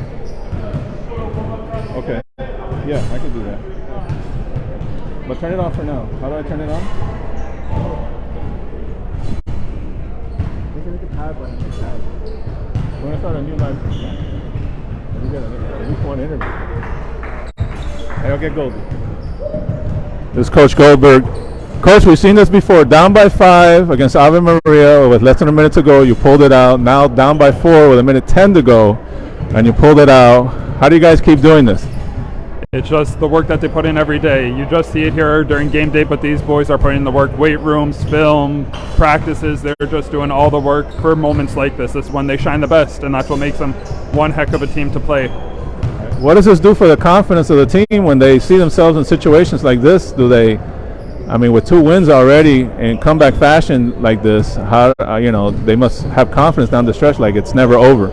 Okay. Yeah, I can do that. But turn it off for now. How do I turn it on? There's a little power button on the side. We're gonna start a new live. We got a new one interview. Hey, I'll get Goldberg. This is Coach Goldberg. Coach, we've seen this before. Down by 5 against Ave Maria with less than a minute to go. You pulled it out. Now down by 4 with a minute 10 to go, and you pulled it out. How do you guys keep doing this? It's just the work that they put in every day. You just see it here during game day, but these boys are putting in the work. Weight rooms, film, practices, they're just doing all the work for moments like this. It's when they shine the best, and that's what makes them one heck of a team to play. What does this do for the confidence of the team when they see themselves in situations like this? Do they, I mean, with 2 wins already in comeback fashion like this, how they must have confidence down the stretch like it's never over.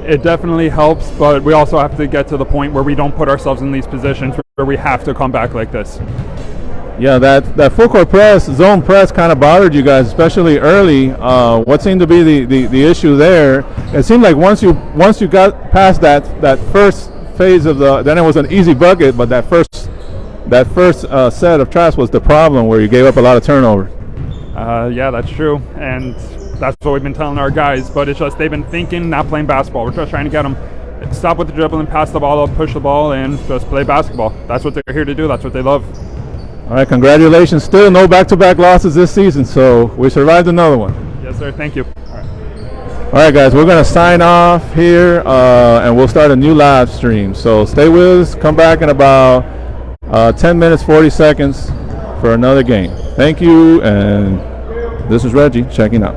It definitely helps, but we also have to get to the point where we don't put ourselves in these positions where we have to come back like this. Yeah, that full court press, zone press kind of bothered you guys, especially early. What seemed to be the issue there? It seemed like once you got past that first phase of then it was an easy bucket, but that first set of traps was the problem where you gave up a lot of turnovers. Yeah, that's true, and that's what we've been telling our guys, but it's just they've been thinking, not playing basketball. We're just trying to get them stop with the dribbling, pass the ball up, push the ball, and just play basketball. That's what they're here to do. That's what they love. All right, congratulations. Still no back-to-back losses this season, so we survived another one. Yes, sir. Thank you. All right, guys, we're going to sign off here, and we'll start a new live stream. So stay with us. Come back in about 10 minutes, 40 seconds for another game. Thank you, and this is Reggie checking out.